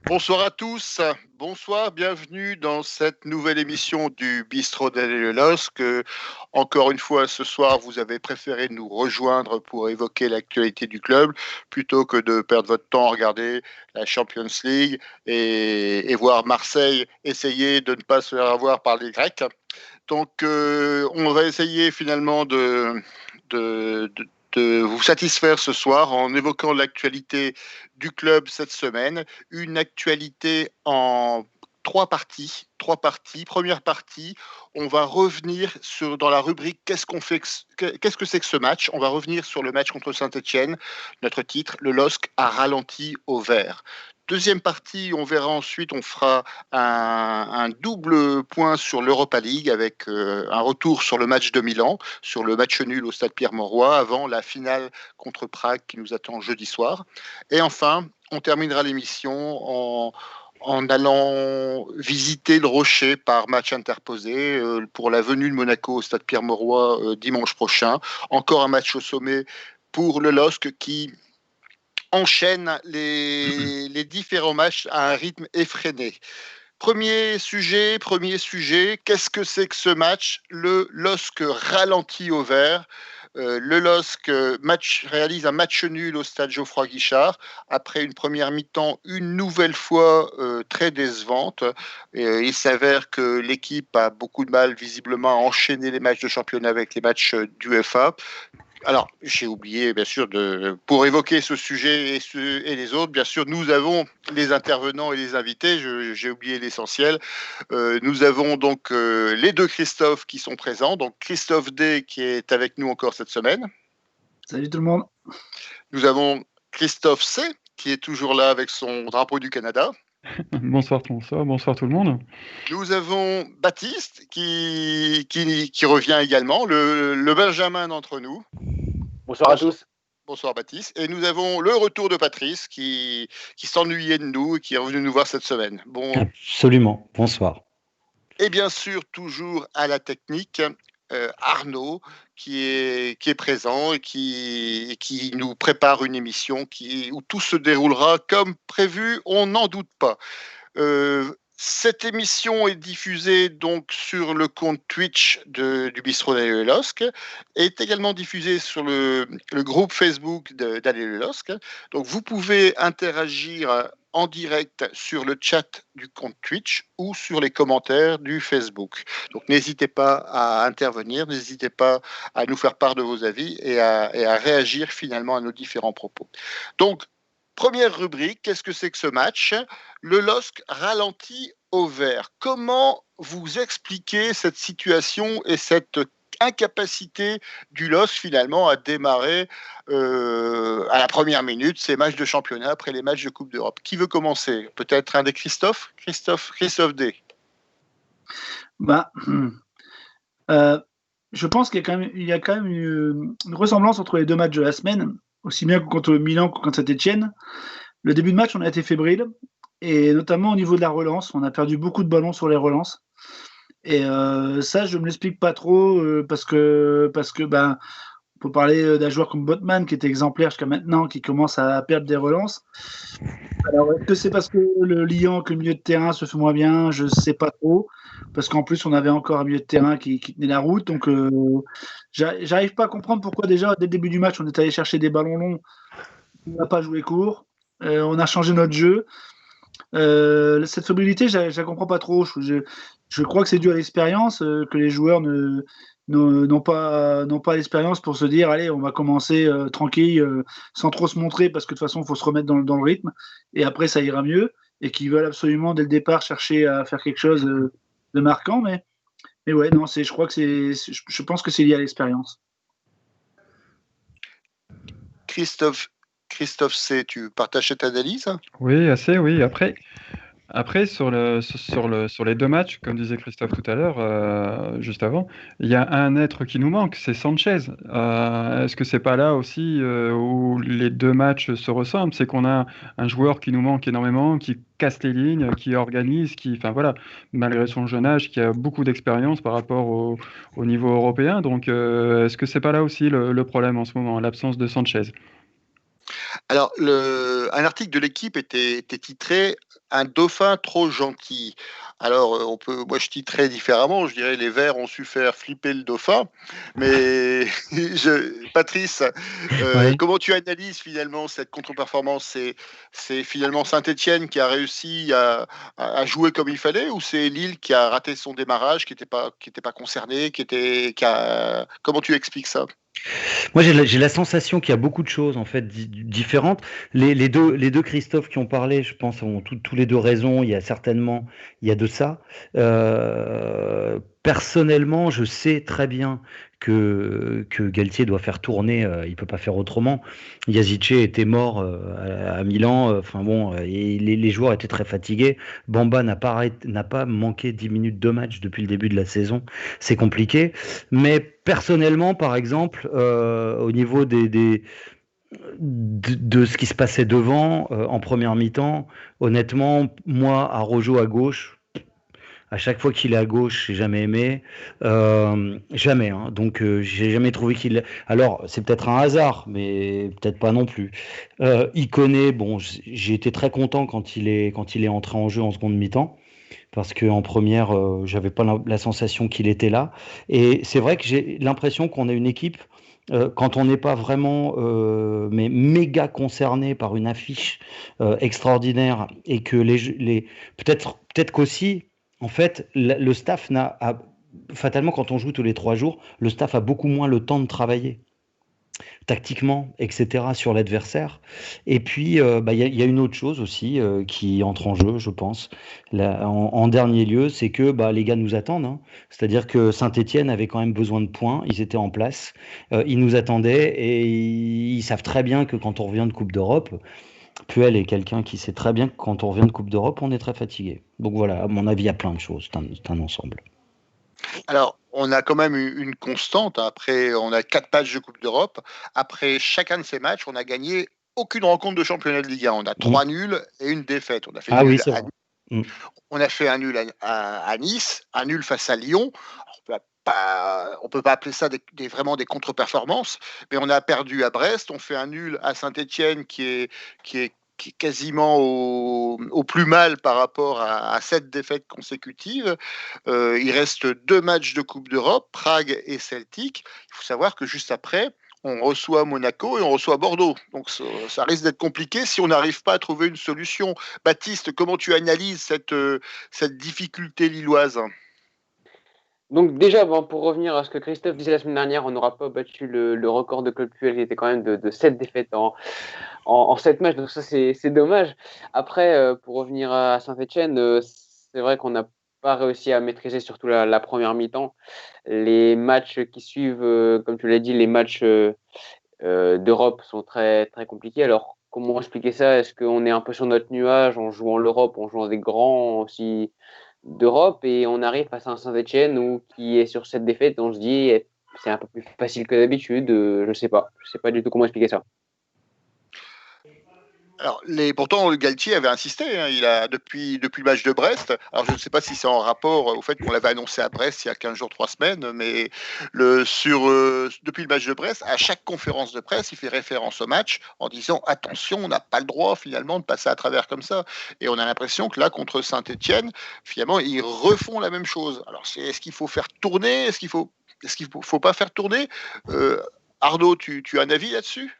Bonsoir à tous, bonsoir, bienvenue dans cette nouvelle émission du Bistrot d'Alain LOSC. Encore une fois, ce soir, vous avez préféré nous rejoindre pour évoquer l'actualité du club plutôt que de perdre votre temps à regarder la Champions League et voir Marseille essayer de ne pas se faire avoir par les Grecs. Donc, on va essayer finalement de vous satisfaire ce soir en évoquant l'actualité du club cette semaine. Une actualité en trois parties. Première partie, on va revenir dans la rubrique qu'est-ce que c'est que ce match. On va revenir sur le match contre Saint-Etienne. Notre titre, le LOSC a ralenti au vert. Deuxième partie, on verra ensuite, on fera un double point sur l'Europa League avec un retour sur le match de Milan, sur le match nul au stade Pierre-Mauroy avant la finale contre Prague qui nous attend jeudi soir. Et enfin, on terminera l'émission en allant visiter le Rocher par match interposé pour la venue de Monaco au stade Pierre-Mauroy dimanche prochain. Encore un match au sommet pour le LOSC qui enchaîne les différents matchs à un rythme effréné. Premier sujet, qu'est-ce que c'est que ce match? Le LOSC ralentit au vert. Le LOSC réalise un match nul au stade Geoffroy Guichard après une première mi-temps une nouvelle fois très décevante. Il s'avère que l'équipe a beaucoup de mal visiblement à enchaîner les matchs de championnat avec les matchs d'UEFA. Alors, j'ai oublié, bien sûr, pour évoquer ce sujet et les autres, bien sûr, nous avons les intervenants et les invités. J'ai oublié l'essentiel. Nous avons donc les deux Christophe qui sont présents. Donc, Christophe D qui est avec nous encore cette semaine. Salut tout le monde. Nous avons Christophe C qui est toujours là avec son drapeau du Canada. Bonsoir tout le monde. Nous avons Baptiste qui revient également, le Benjamin d'entre nous. Bonsoir à tous. Bonsoir Baptiste. Et nous avons le retour de Patrice qui s'ennuyait de nous et qui est revenu nous voir cette semaine. Bon. Absolument, bonsoir. Et bien sûr, toujours à la technique, Arnaud qui est présent et qui nous prépare une émission où tout se déroulera comme prévu, on n'en doute pas. Cette émission est diffusée donc sur le compte Twitch du Bistrot d'Alain LOSC et est également diffusée sur le groupe Facebook d'Alain LOSC. Donc vous pouvez interagir en direct sur le chat du compte Twitch ou sur les commentaires du Facebook. Donc n'hésitez pas à intervenir, n'hésitez pas à nous faire part de vos avis et à réagir finalement à nos différents propos. Donc, première rubrique, qu'est-ce que c'est que ce match? Le LOSC ralentit au vert. Comment vous expliquez cette situation et cette incapacité du LOSC finalement à démarrer à la première minute ces matchs de championnat après les matchs de Coupe d'Europe? Qui veut commencer? Peut-être un des Christophe D. Je pense qu'il y a quand même une ressemblance entre les deux matchs de la semaine, aussi bien contre Milan que contre Saint-Etienne. Le début de match, on a été fébrile, et notamment au niveau de la relance, on a perdu beaucoup de ballons sur les relances. Et ça, je ne me l'explique pas trop, parce que on peut parler d'un joueur comme Botman qui était exemplaire jusqu'à maintenant, qui commence à perdre des relances. Alors, est-ce que c'est parce que le milieu de terrain se fait moins bien? Je ne sais pas trop. Parce qu'en plus, on avait encore un milieu de terrain qui tenait la route. Donc, j'arrive pas à comprendre pourquoi déjà, dès le début du match, on est allé chercher des ballons longs. On n'a pas joué court. On a changé notre jeu. Cette fébrilité, je ne la comprends pas trop. Je crois que c'est dû à l'expérience, que les joueurs n'ont pas l'expérience pour se dire allez, on va commencer tranquille, sans trop se montrer, parce que de toute façon, il faut se remettre dans le rythme. Et après, ça ira mieux. Et qu'ils veulent absolument, dès le départ, chercher à faire quelque chose de marquant. Mais ouais, non, je pense que c'est lié à l'expérience. Christophe C, tu partages cette analyse? Oui, assez, oui. Après, sur les deux matchs, comme disait Christophe tout à l'heure, juste avant, il y a un être qui nous manque, c'est Sanchez. Est-ce que c'est pas là aussi où les deux matchs se ressemblent? C'est qu'on a un joueur qui nous manque énormément, qui casse les lignes, qui organise, malgré son jeune âge, qui a beaucoup d'expérience par rapport au niveau européen. Donc, est-ce que c'est pas là aussi le problème en ce moment, l'absence de Sanchez? Alors, un article de l'équipe était titré Un dauphin trop gentil. Alors, moi je titrerais différemment. Je dirais les Verts ont su faire flipper le dauphin. Mais Patrice, Oui. comment tu analyses finalement cette contre-performance? C'est finalement Saint-Étienne qui a réussi à jouer comme il fallait, ou c'est Lille qui a raté son démarrage, qui était pas concerné, Comment tu expliques ça? Moi, j'ai la sensation qu'il y a beaucoup de choses en fait différentes. Les deux Christophe qui ont parlé, je pense, ont tous les deux raison. Il y a de ça. Personnellement, je sais très bien que Galtier doit faire tourner. Il peut pas faire autrement. Yazice était mort à Milan. Enfin bon, et les joueurs étaient très fatigués. Bamba n'a pas manqué 10 minutes de match depuis le début de la saison. C'est compliqué. Mais personnellement, par exemple, au niveau de ce qui se passait devant en première mi-temps, honnêtement, moi, à Rojo à gauche, à chaque fois qu'il est à gauche, j'ai jamais aimé, jamais. Hein. Donc, j'ai jamais trouvé qu'il. Alors, c'est peut-être un hasard, mais peut-être pas non plus. Il connaît. Bon, j'ai été très content quand il est entré en jeu en seconde mi-temps parce qu'en première, j'avais pas la sensation qu'il était là. Et c'est vrai que j'ai l'impression qu'on a une équipe, quand on n'est pas vraiment mais méga concerné par une affiche extraordinaire et que peut-être qu'aussi, en fait, le staff fatalement, quand on joue tous les 3 jours, le staff a beaucoup moins le temps de travailler tactiquement, etc., sur l'adversaire. Et puis, y a une autre chose aussi qui entre en jeu, je pense. En dernier lieu, c'est que les gars nous attendent. Hein. C'est-à-dire que Saint-Étienne avait quand même besoin de points. Ils étaient en place. Ils nous attendaient et ils savent très bien que quand on revient de Coupe d'Europe, Puel est quelqu'un qui sait très bien que quand on revient de Coupe d'Europe, on est très fatigué. Donc voilà, à mon avis, il y a plein de choses. C'est un ensemble. Alors, on a quand même une constante. Après, on a 4 matchs de Coupe d'Europe. Après chacun de ces matchs, on a gagné aucune rencontre de championnat de Ligue 1. On a Mm. 3 nuls et une défaite. On a fait Ah oui, nul c'est vrai. Mm. on a fait un nul à Nice, un nul face à Lyon. On peut pas appeler ça vraiment des contre-performances, mais on a perdu à Brest, on fait un nul à Saint-Étienne qui est quasiment au plus mal par rapport à 7 défaites consécutives. Il reste 2 matchs de Coupe d'Europe, Prague et Celtic. Il faut savoir que juste après, on reçoit Monaco et on reçoit Bordeaux. Donc ça risque d'être compliqué si on n'arrive pas à trouver une solution. Baptiste, comment tu analyses cette difficulté lilloise? Donc déjà, bon, pour revenir à ce que Christophe disait la semaine dernière, on n'aura pas battu le record de Claude Puel qui était quand même de 7 défaites en 7 matchs, donc ça c'est dommage. Après, pour revenir à Saint-Etienne, c'est vrai qu'on n'a pas réussi à maîtriser surtout la première mi-temps. Les matchs qui suivent, comme tu l'as dit, les matchs d'Europe sont très, très compliqués. Alors, comment expliquer ça? Est-ce qu'on est un peu sur notre nuage en jouant l'Europe, en jouant des grands aussi d'Europe et on arrive face à un Saint-Etienne qui est sur cette défaite, on se dit c'est un peu plus facile que d'habitude. Je sais pas du tout comment expliquer ça. Alors, pourtant, Galtier avait insisté. Hein, il a depuis le match de Brest. Alors, je ne sais pas si c'est en rapport au fait qu'on l'avait annoncé à Brest il y a 15 jours, 3 semaines, mais depuis le match de Brest, à chaque conférence de presse, il fait référence au match en disant attention, on n'a pas le droit finalement de passer à travers comme ça. Et on a l'impression que là, contre Saint-Étienne, finalement, ils refont la même chose. Alors, est-ce qu'il faut faire tourner? Est-ce qu'il faut pas faire tourner? Arnaud, tu as un avis là-dessus?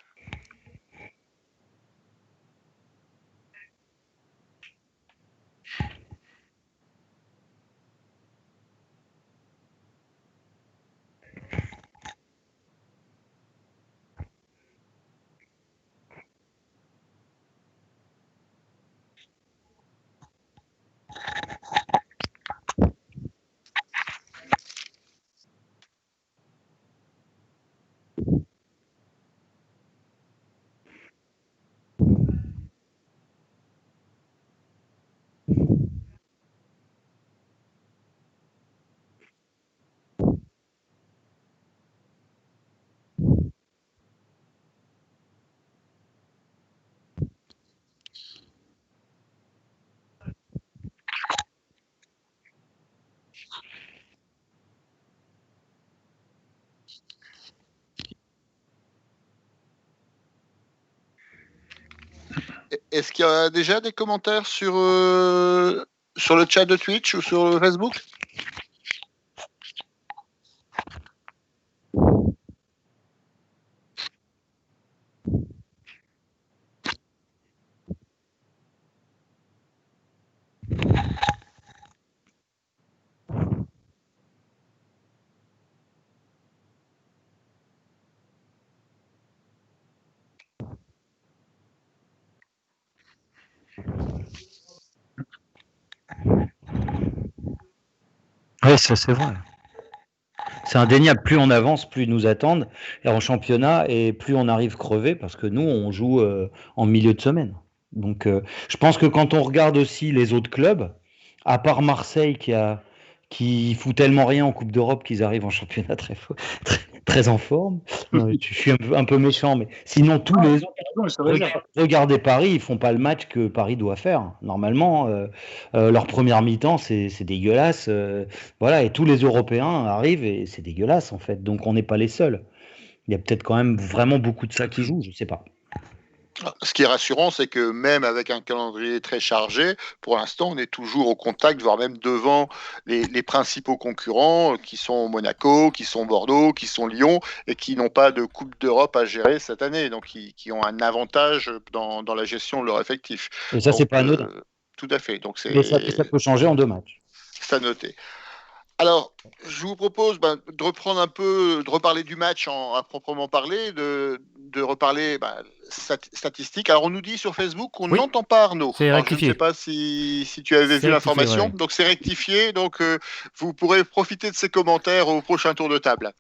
Est-ce qu'il y a déjà des commentaires sur le chat de Twitch ou sur Facebook? Oui, ça c'est vrai. C'est indéniable. Plus on avance, plus ils nous attendent et en championnat et plus on arrive crevé parce que nous, on joue en milieu de semaine. Donc, je pense que quand on regarde aussi les autres clubs, à part Marseille qui fout tellement rien en Coupe d'Europe qu'ils arrivent en championnat très en forme. Non, je suis un peu méchant, mais sinon tous les autres, regardez Paris, ils font pas le match que Paris doit faire. Normalement, leur première mi-temps, c'est dégueulasse. Voilà, et tous les Européens arrivent et c'est dégueulasse en fait. Donc on n'est pas les seuls. Il y a peut-être quand même vraiment beaucoup de ça qui joue, je sais pas. Ce qui est rassurant, c'est que même avec un calendrier très chargé, pour l'instant, on est toujours au contact, voire même devant les principaux concurrents qui sont Monaco, qui sont Bordeaux, qui sont Lyon et qui n'ont pas de Coupe d'Europe à gérer cette année, donc qui ont un avantage dans la gestion de leur effectif. Et ça, c'est pas anodin. Tout à fait. Donc ça peut changer en 2 matchs. C'est à noter. Alors, je vous propose de reprendre un peu, de reparler du match à proprement parler, de reparler statistiques. Alors, on nous dit sur Facebook qu'on n'entend pas Arnaud. C'est rectifié. Je ne sais pas si tu avais vu l'information. Ouais. Donc, c'est rectifié. Donc, vous pourrez profiter de ces commentaires au prochain tour de table.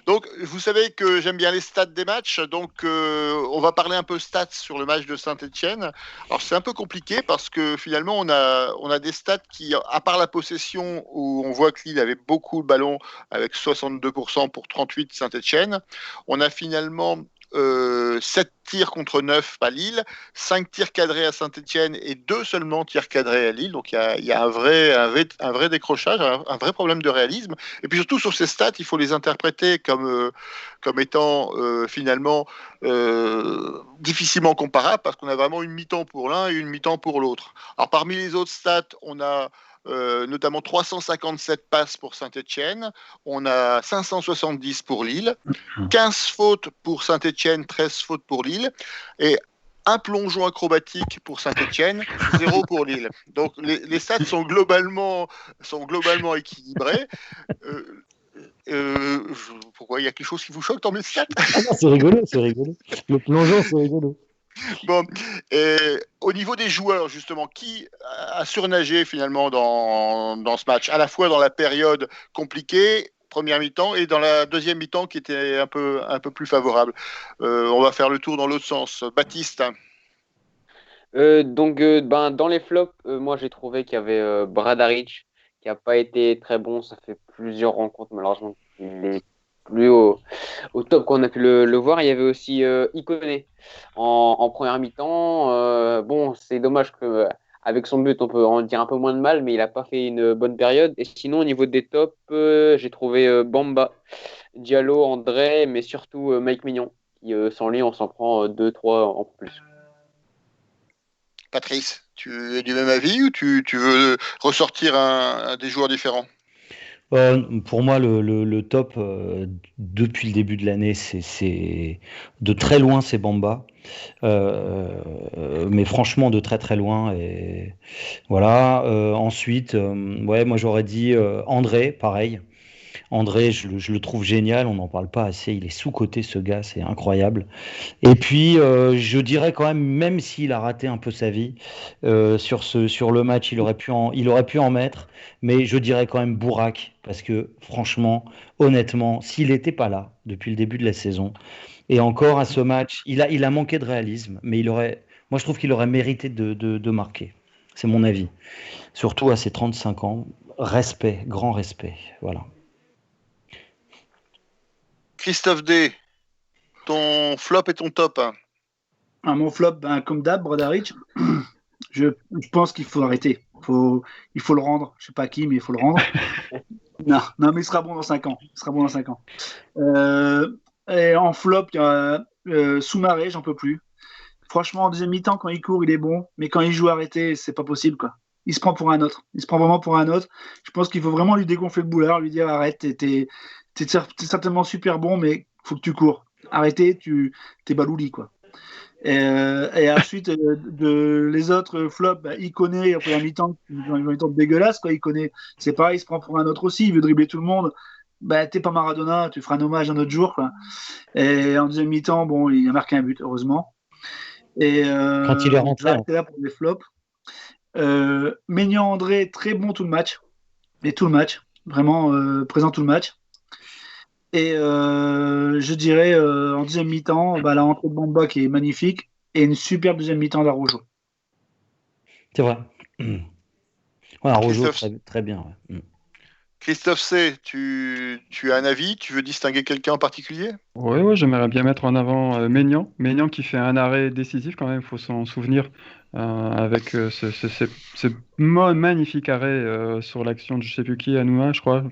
Donc, vous savez que j'aime bien les stats des matchs. Donc, on va parler un peu stats sur le match de Saint-Etienne. Alors, c'est un peu compliqué parce que finalement, on a des stats qui, à part la possession où on voit que Lille avait beaucoup de ballons avec 62% pour 38 Saint-Etienne, on a finalement 7 tirs contre 9 à Lille, 5 tirs cadrés à Saint-Etienne et 2 seulement tirs cadrés à Lille. Donc il y a un vrai décrochage, un vrai problème de réalisme. Et puis surtout sur ces stats, il faut les interpréter comme étant finalement difficilement comparables parce qu'on a vraiment une mi-temps pour l'un et une mi-temps pour l'autre. Alors parmi les autres stats, on a notamment 357 passes pour Saint-Etienne, on a 570 pour Lille, 15 fautes pour Saint-Etienne, 13 fautes pour Lille, et un plongeon acrobatique pour Saint-Etienne, 0 pour Lille. Donc les stats sont globalement équilibrés. Pourquoi il y a quelque chose qui vous choque dans mes stats? C'est rigolo. Le plongeon, c'est rigolo. Bon, au niveau des joueurs, justement, qui a surnagé finalement dans ce match, à la fois dans la période compliquée, première mi-temps, et dans la deuxième mi-temps qui était un peu plus favorable. On va faire le tour dans l'autre sens. Baptiste. Dans les flops, moi j'ai trouvé qu'il y avait Bradaric qui n'a pas été très bon. Ça fait plusieurs rencontres, malheureusement, il est plus au top qu'on a pu le voir. Il y avait aussi Ikoné en première mi-temps. Bon, c'est dommage qu'avec son but, on peut en dire un peu moins de mal, mais il n'a pas fait une bonne période. Et sinon, au niveau des tops, j'ai trouvé Bamba, Diallo, André, mais surtout Mike Mignon, qui sans lui, on s'en prend 2-3 en plus. Patrice, tu es du même avis ou tu veux ressortir des joueurs différents? Pour moi, le top depuis le début de l'année, c'est de très loin, c'est Bamba. Mais franchement, de très très loin. Et voilà. Ensuite, moi j'aurais dit André, pareil. André, je le trouve génial, on n'en parle pas assez, il est sous-coté ce gars, c'est incroyable. Et puis, je dirais quand même s'il a raté un peu sa vie, sur le match, il aurait pu en mettre, mais je dirais quand même Bourak, parce que franchement, honnêtement, s'il n'était pas là depuis le début de la saison, et encore à ce match, il a manqué de réalisme, mais moi je trouve qu'il aurait mérité de marquer, c'est mon avis. Surtout à ses 35 ans, grand respect, voilà. Christophe D, ton flop et ton top? Mon flop, comme d'hab, Bradaric, je pense qu'il faut arrêter. Il faut le rendre. Je ne sais pas qui, mais il faut le rendre. non, mais il sera bon dans 5 ans. Et en flop, il y a Soumaré, j'en peux plus. Franchement, en deuxième mi-temps, quand il court, il est bon, mais quand il joue arrêté, c'est pas possible, quoi. Il se prend pour un autre. Il se prend vraiment pour un autre. Je pense qu'il faut vraiment lui dégonfler le boulard, lui dire arrête, t'es certainement super bon, mais faut que tu cours. Arrêtez, t'es balouli, quoi. Et ensuite, les autres flops, Iconé, en première mi-temps, dans une mi-temps dégueulasse, quoi. Iconé, c'est pareil, il se prend pour un autre aussi, il veut dribbler tout le monde. T'es pas Maradona, tu feras un hommage un autre jour, quoi. Et en deuxième mi-temps, bon, il a marqué un but, heureusement. Et Quand il est rentré. là, là pour les flops. Maignan André, très bon tout le match. Et tout le match. Vraiment présent tout le match. Et je dirais en deuxième mi-temps, la rentrée de Bamba qui est magnifique. Et une super deuxième mi-temps d'Araujo. C'est vrai. Araujo, très bien. Ouais. Christophe C, tu as un avis? Tu veux distinguer quelqu'un en particulier? Oui, j'aimerais bien mettre en avant Maignan. Maignan qui fait un arrêt décisif quand même, il faut s'en souvenir, avec ce magnifique arrêt sur l'action de je sais plus qui, Anouma, je crois.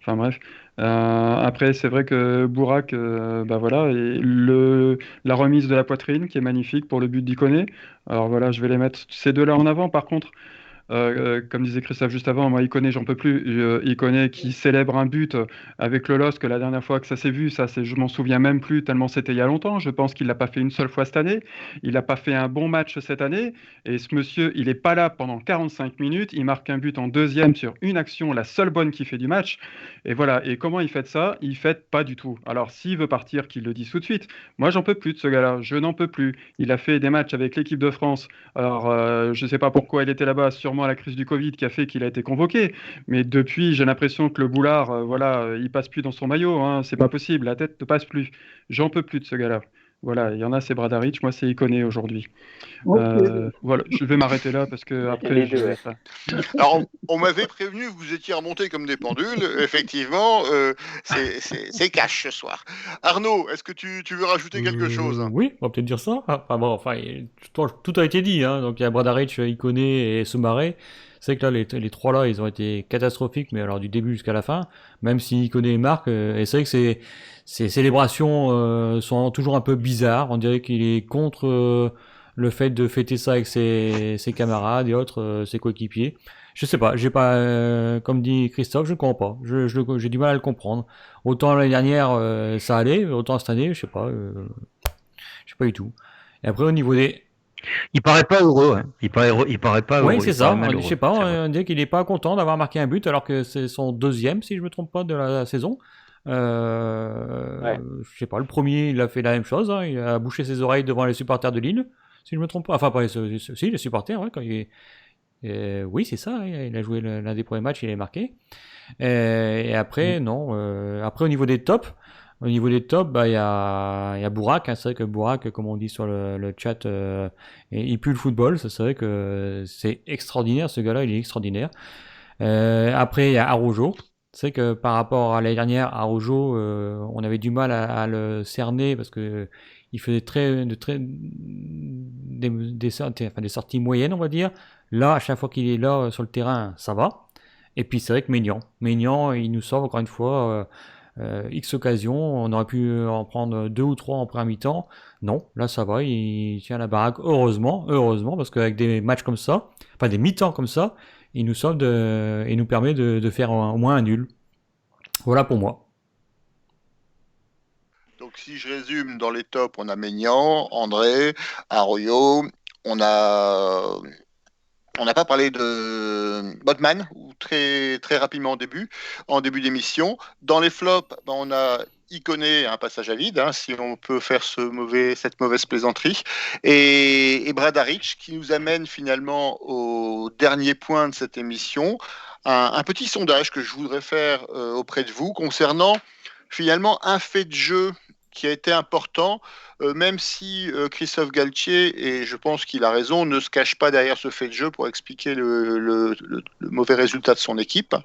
Enfin bref. Après, c'est vrai que Bourak, voilà, et la remise de la poitrine qui est magnifique pour le but d'Ikoné. Alors voilà, je vais les mettre ces deux-là en avant. Par contre, comme disait Christophe juste avant, moi, Iconé, j'en peux plus. Iconé qui célèbre un but avec le LOSC, la dernière fois que ça s'est vu, je m'en souviens même plus, tellement c'était il y a longtemps. Je pense qu'il l'a pas fait une seule fois cette année. Il n'a pas fait un bon match cette année. Et ce monsieur, il n'est pas là pendant 45 minutes. Il marque un but en deuxième sur une action, la seule bonne qu'il fait du match. Et voilà. Et comment il fait ça? Il fait pas du tout. Alors, s'il veut partir, qu'il le dise tout de suite. Moi, j'en peux plus de ce gars-là. Je n'en peux plus. Il a fait des matchs avec l'équipe de France. Alors, je ne sais pas pourquoi il était là-bas, sûrement à la crise du Covid qui a fait qu'il a été convoqué. Mais depuis, j'ai l'impression que le boulard, il passe plus dans son maillot. Hein. C'est pas possible. La tête ne passe plus. J'en peux plus de ce gars-là. Voilà, il y en a, c'est Bradaric, moi c'est Iconé aujourd'hui. Okay. Voilà, je vais m'arrêter là parce que après je vais ça. Alors, on m'avait prévenu que vous étiez remontés comme des pendules. Effectivement, c'est cash ce soir. Arnaud, est-ce que tu veux rajouter quelque chose? Oui, on va peut-être dire ça. Tout a été dit. Hein. Donc il y a Bradaric, Iconé et Soumaré. C'est vrai que là, les trois là, ils ont été catastrophiques, mais alors du début jusqu'à la fin. Même si Iconé marque, et c'est vrai que ces célébrations sont toujours un peu bizarres. On dirait qu'il est contre le fait de fêter ça avec ses camarades et autres, ses coéquipiers. Je sais pas, j'ai pas, comme dit Christophe, je ne comprends pas. J'ai du mal à le comprendre. Autant l'année dernière, ça allait, autant cette année, je sais pas du tout. Et après, au niveau des... Il paraît pas heureux, hein. Il paraît pas heureux. Oui, c'est ça. Je sais pas, on dirait qu'il est pas content d'avoir marqué un but alors que c'est son deuxième, si je me trompe pas, de la saison. Ouais. Je sais pas, le premier, il a fait la même chose. Hein. Il a bouché ses oreilles devant les supporters de Lille, si je me trompe pas. Enfin, pas les supporters, ouais, quand il... oui, c'est ça. Hein. Il a joué l'un des premiers matchs, il a marqué. Et après, non. Après, au niveau des tops, il y a Bourak. Hein. C'est vrai que Bourak, comme on dit sur le chat, il pue le football. C'est vrai que c'est extraordinaire. Ce gars-là, il est extraordinaire. Après, il y a Araujo. C'est que par rapport à l'année dernière, Araujo, on avait du mal à le cerner parce que il faisait des sorties moyennes, on va dire. Là, à chaque fois qu'il est là sur le terrain, ça va. Et puis c'est vrai que Maignan, il nous sauve encore une fois X occasions. On aurait pu en prendre 2 ou 3 en première mi-temps. Non, là ça va, il tient la baraque. Heureusement, parce qu'avec des matchs comme ça, enfin des mi-temps comme ça, il nous sauve et nous permet de faire au moins un nul. Voilà pour moi. Donc si je résume, dans les tops, on a Maignan, André, Arroyo, on n'a pas parlé de Botman, très, très rapidement en début d'émission. Dans les flops, on a Iconé, un passage à vide, hein, si on peut faire cette mauvaise plaisanterie, et Bradaric, qui nous amène finalement au dernier point de cette émission, un petit sondage que je voudrais faire auprès de vous concernant finalement un fait de jeu qui a été important, même si Christophe Galtier, et je pense qu'il a raison, ne se cache pas derrière ce fait de jeu pour expliquer le mauvais résultat de son équipe.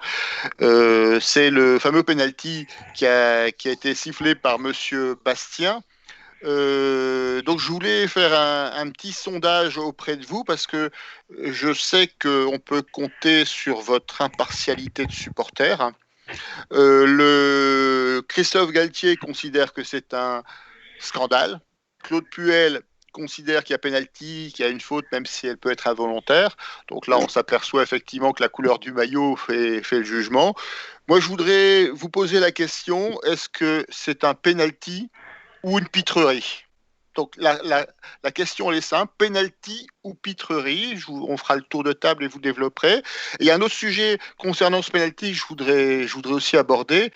C'est le fameux penalty qui a été sifflé par Monsieur Bastien. Donc je voulais faire un petit sondage auprès de vous parce que je sais qu'on peut compter sur votre impartialité de supporter. Le Christophe Galtier considère que c'est un scandale. Claude Puel considère qu'il y a penalty, qu'il y a une faute, même si elle peut être involontaire. Donc là, on s'aperçoit effectivement que la couleur du maillot fait le jugement. Moi, je voudrais vous poser la question, est-ce que c'est un penalty ou une pitrerie? Donc la question elle est simple, penalty ou pitrerie? On fera le tour de table et vous développerez. Et il y a un autre sujet concernant ce penalty que je voudrais aussi aborder,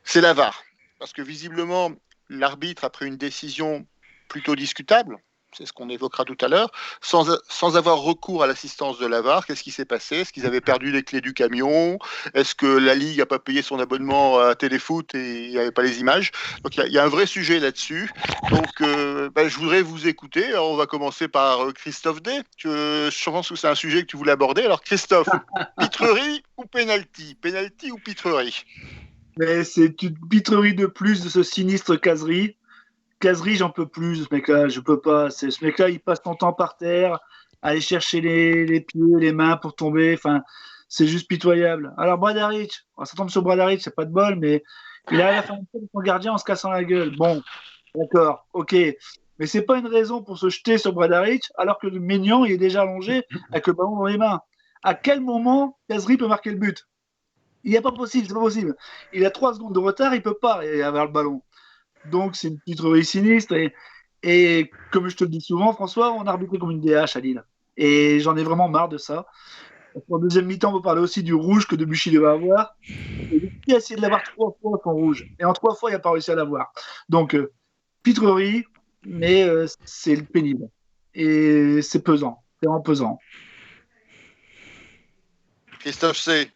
c'est la VAR. Parce que visiblement, l'arbitre a pris une décision plutôt discutable, c'est ce qu'on évoquera tout à l'heure, sans avoir recours à l'assistance de la VAR. Qu'est-ce qui s'est passé? Est-ce qu'ils avaient perdu les clés du camion? Est-ce que la Ligue n'a pas payé son abonnement à Téléfoot et il n'y avait pas les images? Donc il y a un vrai sujet là-dessus. Donc je voudrais vous écouter. Alors, on va commencer par Christophe D. Je pense que c'est un sujet que tu voulais aborder. Alors Christophe, pitrerie ou penalty? Penalty ou pitrerie? Mais c'est une pitrerie de plus de ce sinistre Casery. Casery, j'en peux plus de ce mec-là, je peux pas. Ce mec-là, il passe son temps par terre, à aller chercher les pieds, les mains pour tomber. Enfin, c'est juste pitoyable. Alors, Bradaric, ça tombe sur Bradaric, c'est pas de bol, mais il arrive à faire un peu de son gardien en se cassant la gueule. Bon, d'accord, ok. Mais c'est pas une raison pour se jeter sur Bradaric alors que le Maignan, il est déjà allongé avec le ballon dans les mains. À quel moment Casery peut marquer le but? Il n'est pas possible, c'est pas possible. Il a 3 secondes de retard, il peut pas avoir le ballon. Donc, c'est une pitrerie sinistre. Et comme je te le dis souvent, François, on a arbitré comme une DH à Lille. Et j'en ai vraiment marre de ça. En deuxième mi-temps, on peut parler aussi du rouge que Debuchy devait avoir. Et Debuchy a essayé de l'avoir 3 fois son rouge. Et en 3 fois, il n'a pas réussi à l'avoir. Donc, pitrerie, mais c'est pénible. Et c'est pesant. C'est vraiment pesant. Christophe C.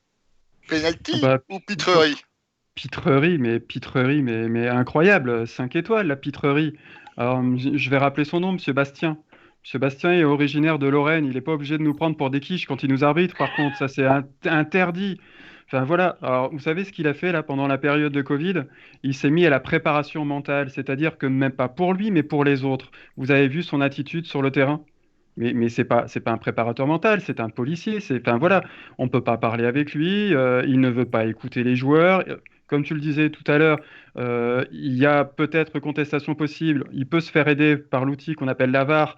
Penalty ou pitrerie? Pitrerie, mais incroyable, 5 étoiles, la pitrerie. Alors, je vais rappeler son nom, Monsieur Bastien. Monsieur Bastien est originaire de Lorraine, il n'est pas obligé de nous prendre pour des quiches quand il nous arbitre, par contre, ça c'est interdit. Enfin voilà, alors vous savez ce qu'il a fait là pendant la période de Covid? Il s'est mis à la préparation mentale, c'est-à-dire que même pas pour lui, mais pour les autres. Vous avez vu son attitude sur le terrain? Mais c'est pas un préparateur mental, c'est un policier. Enfin voilà, on peut pas parler avec lui. Il ne veut pas écouter les joueurs. Comme tu le disais tout à l'heure, il y a peut-être contestation possible. Il peut se faire aider par l'outil qu'on appelle la VAR.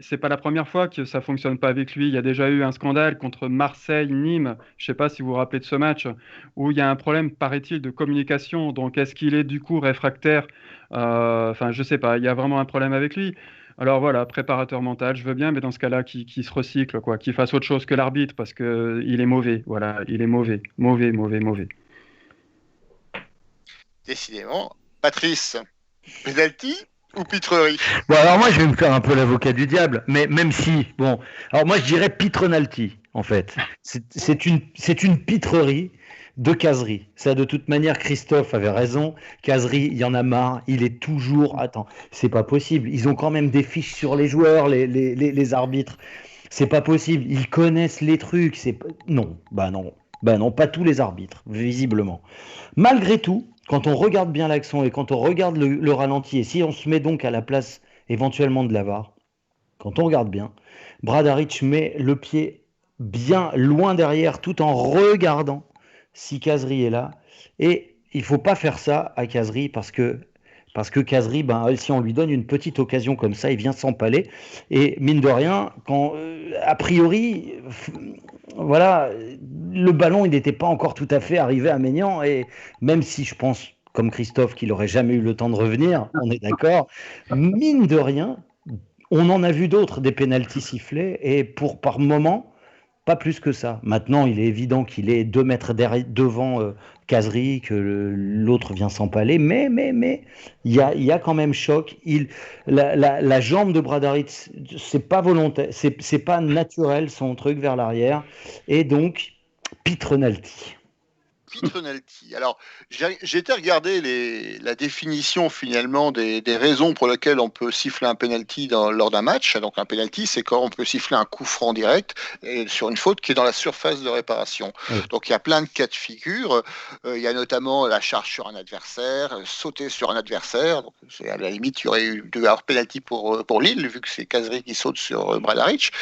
C'est pas la première fois que ça fonctionne pas avec lui. Il y a déjà eu un scandale contre Marseille-Nîmes. Je sais pas si vous vous rappelez de ce match où il y a un problème, paraît-il, de communication. Donc est-ce qu'il est du coup réfractaire? Enfin, je sais pas. Il y a vraiment un problème avec lui. Alors voilà, préparateur mental, je veux bien, mais dans ce cas-là, qui se recycle, quoi, qui fasse autre chose que l'arbitre, parce que il est mauvais. Voilà, il est mauvais. Mauvais. Décidément. Patrice, penalty ou pitrerie? Bon, alors moi, je vais me faire un peu l'avocat du diable, mais même si, bon, alors moi, je dirais pitronalty, en fait. C'est une pitrerie de Casery. Ça, de toute manière, Christophe avait raison. Casery, il y en a marre. Il est toujours. Attends, c'est pas possible. Ils ont quand même des fiches sur les joueurs, les arbitres. C'est pas possible. Ils connaissent les trucs. Non, pas tous les arbitres, visiblement. Malgré tout, quand on regarde bien l'action et quand on regarde le ralenti, et si on se met donc à la place éventuellement de la VAR, quand on regarde bien, Bradaric met le pied bien loin derrière tout en regardant si Casery est là. Et il ne faut pas faire ça à Casery parce que Casery, si on lui donne une petite occasion comme ça, il vient s'empaler. Et mine de rien, a priori, voilà, le ballon, il n'était pas encore tout à fait arrivé à Maignan. Et même si je pense, comme Christophe, qu'il n'aurait jamais eu le temps de revenir, on est d'accord, mine de rien, on en a vu d'autres, des pénaltys sifflés, et par moment, pas plus que ça. Maintenant, il est évident qu'il est 2 mètres devant Casery, que l'autre vient s'empaler, mais il y a quand même choc. La jambe de Bradaric, c'est pas volontaire, c'est pas naturel son truc vers l'arrière, et donc pitronalty. Pitronalty. Alors, j'ai été regarder la définition finalement des raisons pour lesquelles on peut siffler un penalty lors d'un match. Donc, un penalty, c'est quand on peut siffler un coup franc direct sur une faute qui est dans la surface de réparation. Oui. Donc, il y a plein de cas de figure. Il y a notamment la charge sur un adversaire, sauter sur un adversaire. Donc, à la limite, il y aurait dû avoir penalty pour Lille, vu que c'est Casery qui saute sur Bradaric.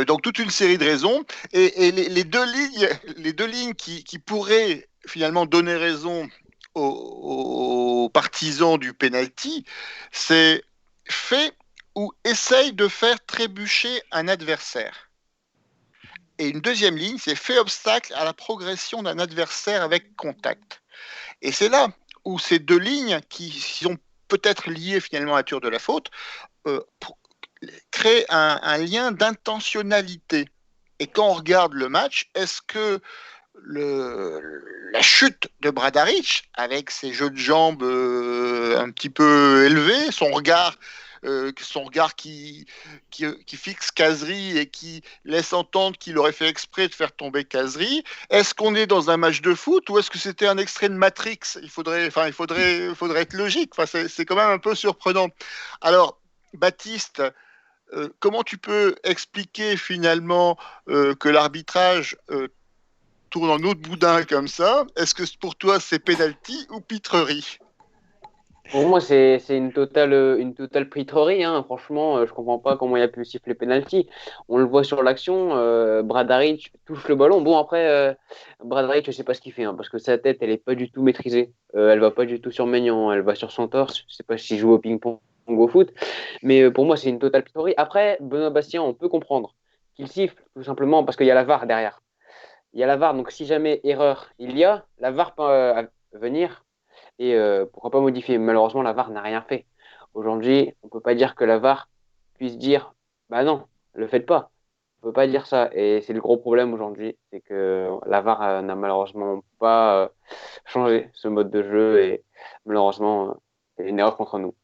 Donc, toute une série de raisons. Et les deux lignes qui pourraient finalement donner raison aux partisans du penalty, c'est fait ou essaye de faire trébucher un adversaire. Et une deuxième ligne, c'est fait obstacle à la progression d'un adversaire avec contact. Et c'est là où ces deux lignes, qui sont peut-être liées finalement à la nature de la faute, créent un lien d'intentionnalité. Et quand on regarde le match, est-ce que la chute de Bradarić, avec ses jeux de jambes un petit peu élevés, son regard qui fixe Khazri et qui laisse entendre qu'il aurait fait exprès de faire tomber Khazri, est-ce qu'on est dans un match de foot ou est-ce que c'était un extrait de Matrix? Il faudrait être logique. C'est quand même un peu surprenant. Alors, Baptiste, comment tu peux expliquer finalement que l'arbitrage tourne en autre boudin comme ça? Est-ce que pour toi c'est pénalty ou pitrerie? Pour moi, c'est une totale pitrerie. Hein. Franchement, je comprends pas comment il a pu siffler penalty. On le voit sur l'action. Bradarić touche le ballon. Bon, après, Bradarić, je sais pas ce qu'il fait, hein, parce que sa tête, elle est pas du tout maîtrisée. Elle va pas du tout sur Maignan. Elle va sur son torse. Je sais pas s'il joue au ping-pong ou au foot. Mais pour moi, c'est une totale pitrerie. Après, Benoît Bastien, on peut comprendre qu'il siffle, tout simplement parce qu'il y a la VAR derrière. Il y a la VAR, donc si jamais erreur il y a, la VAR peut venir. Et pourquoi pas modifier? Malheureusement, la VAR n'a rien fait. Aujourd'hui, on ne peut pas dire que la VAR puisse dire bah non, le faites pas. On ne peut pas dire ça. Et c'est le gros problème aujourd'hui, c'est que la VAR n'a malheureusement pas changé ce mode de jeu et malheureusement, c'est une erreur contre nous.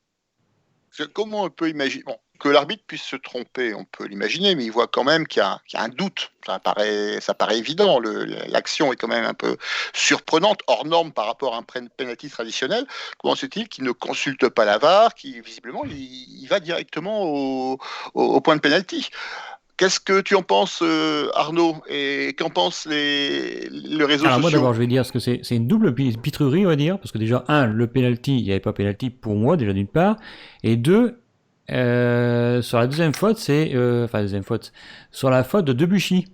Comment on peut imaginer que l'arbitre puisse se tromper? On peut l'imaginer, mais il voit quand même qu'il y a un doute. Ça paraît évident. L'action est quand même un peu surprenante, hors norme par rapport à un penalty traditionnel. Comment se fait-il qu'il ne consulte pas la VAR, qui visiblement il va directement au point de penalty? Qu'est-ce que tu en penses, Arnaud? Et qu'en pensent les réseaux sociaux? Moi d'abord, je vais dire ce que c'est une double pitrerie, on va dire, parce que déjà, le penalty, il n'y avait pas penalty pour moi, déjà d'une part, et deux, sur la deuxième faute, sur la faute de Debuchy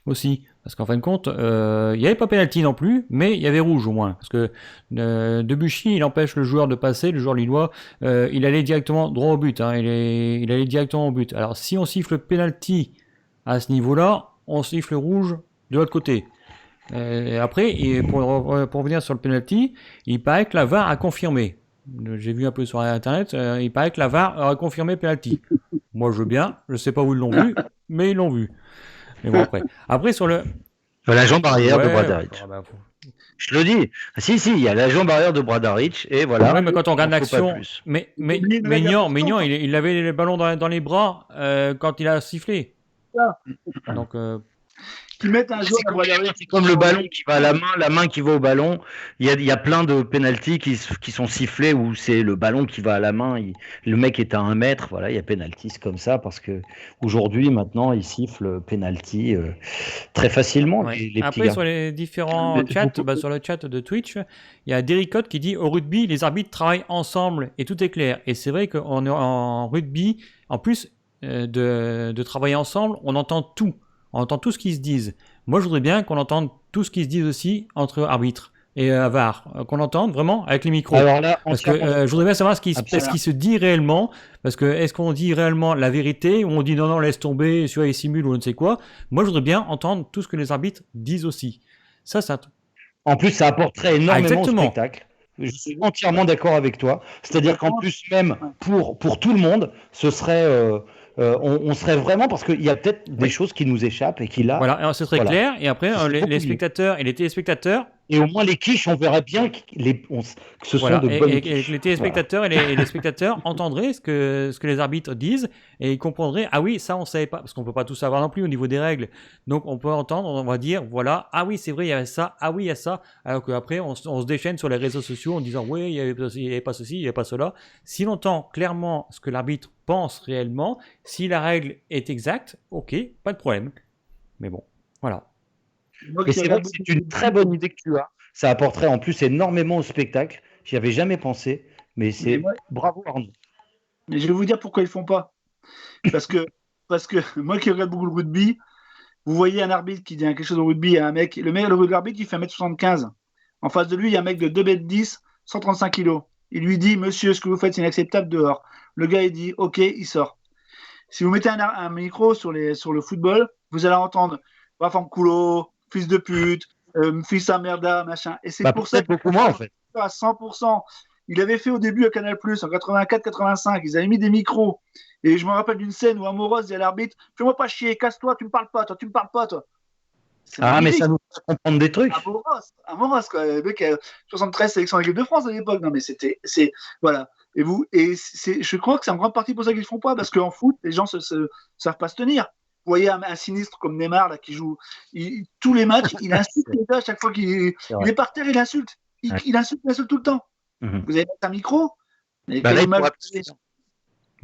aussi, parce qu'en fin de compte, il n'y avait pas penalty non plus, mais il y avait rouge au moins, parce que Debuchy, il empêche le joueur de passer, le joueur lillois, il allait directement droit au but, hein, il allait directement au but. Alors si on siffle penalty à ce niveau-là, on siffle rouge de l'autre côté. Après, pour revenir sur le penalty, il paraît que la VAR a confirmé. J'ai vu un peu sur internet, il paraît que la VAR a confirmé penalty. Moi je veux bien, je sais pas où ils l'ont vu, mais ils l'ont vu. Mais bon, après sur le... La jambe arrière de Bradarić. Je le dis. Si, il y a la jambe arrière de Bradarić et voilà. Ouais, mais quand on regarde l'action, Maignan, il avait le ballon dans les bras quand il a sifflé. Donc... Qui mettent un joueur à Bradarić. C'est comme le ballon qui va à la main qui va au ballon. Il y a plein de pénaltys qui sont sifflés où c'est le ballon qui va à la main. Le mec est à 1 mètre. Voilà, il y a pénalty comme ça parce que aujourd'hui, maintenant, ils sifflent pénalty très facilement. Ouais. Les après, petits sur les différents chats, sur le chat de Twitch, il y a Derrick Cott qui dit au rugby, les arbitres travaillent ensemble et tout est clair. Et c'est vrai qu'en rugby, en plus de travailler ensemble, on entend tout. On entend tout ce qu'ils se disent. Moi, je voudrais bien qu'on entende tout ce qu'ils se disent aussi entre arbitres et VAR. Qu'on entende vraiment avec les micros. Alors là, parce que je voudrais bien savoir ce qui se dit réellement. Parce que est-ce qu'on dit réellement la vérité ou on dit non, laisse tomber, celui-là il simule ou je ne sais quoi. Moi, je voudrais bien entendre tout ce que les arbitres disent aussi. Ça. En plus, ça apporterait énormément au spectacle. Je suis entièrement d'accord avec toi. C'est-à-dire qu'en plus, même pour tout le monde, ce serait... on serait vraiment, parce qu'il y a peut-être des choses qui nous échappent et qui là... Voilà, ce serait clair. Et après, les spectateurs et les téléspectateurs... Et au moins les quiches, on verrait bien que ce sont de bonnes quiches. Et les téléspectateurs et les spectateurs entendraient ce que les arbitres disent et ils comprendraient, ah oui, ça on ne savait pas, parce qu'on ne peut pas tout savoir non plus au niveau des règles. Donc on peut entendre, on va dire, voilà, ah oui, c'est vrai, il y avait ça, ah oui, il y a ça. Alors qu'après, on se déchaîne sur les réseaux sociaux en disant, oui, il n'y avait pas ceci, il n'y avait pas cela. Si on entend clairement ce que l'arbitre pense réellement, si la règle est exacte, ok, pas de problème. Mais bon, voilà. Et c'est vrai que c'est une très bonne idée que tu as. Ça apporterait en plus énormément au spectacle. J'y avais jamais pensé, mais c'est bravo Arnaud. Mais je vais vous dire pourquoi ils font pas. Parce que moi qui regarde beaucoup le rugby, vous voyez un arbitre qui dit quelque chose au rugby, il y a un mec, l'arbitre qui fait 1m75. En face de lui, il y a un mec de 2m10, 135 kg. Il lui dit, monsieur, ce que vous faites, c'est inacceptable dehors. Le gars, il dit, ok, il sort. Si vous mettez un micro sur le football, vous allez entendre Fanculo, fils de pute, fils à merda, machin. Et c'est pour ça peut-être beaucoup moins en fait. À 100%. Il avait fait au début à Canal+, en 84-85, ils avaient mis des micros. Et je me rappelle d'une scène où Amoros dit à l'arbitre, fais-moi pas chier, casse-toi, tu me parles pas, toi, tu me parles pas, toi. Mais ça nous fait comprendre des trucs. Amoros, quoi. Le mec a 73 sélections en équipe de France à l'époque. Non, mais voilà. Et je crois que c'est en grande partie pour ça qu'ils ne font pas, parce qu'en foot, les gens savent pas se tenir. Vous voyez un sinistre comme Neymar, là, qui joue tous les matchs, il insulte les gars à chaque fois qu'il est par terre, il insulte. Il insulte tout le temps. Vous avez un micro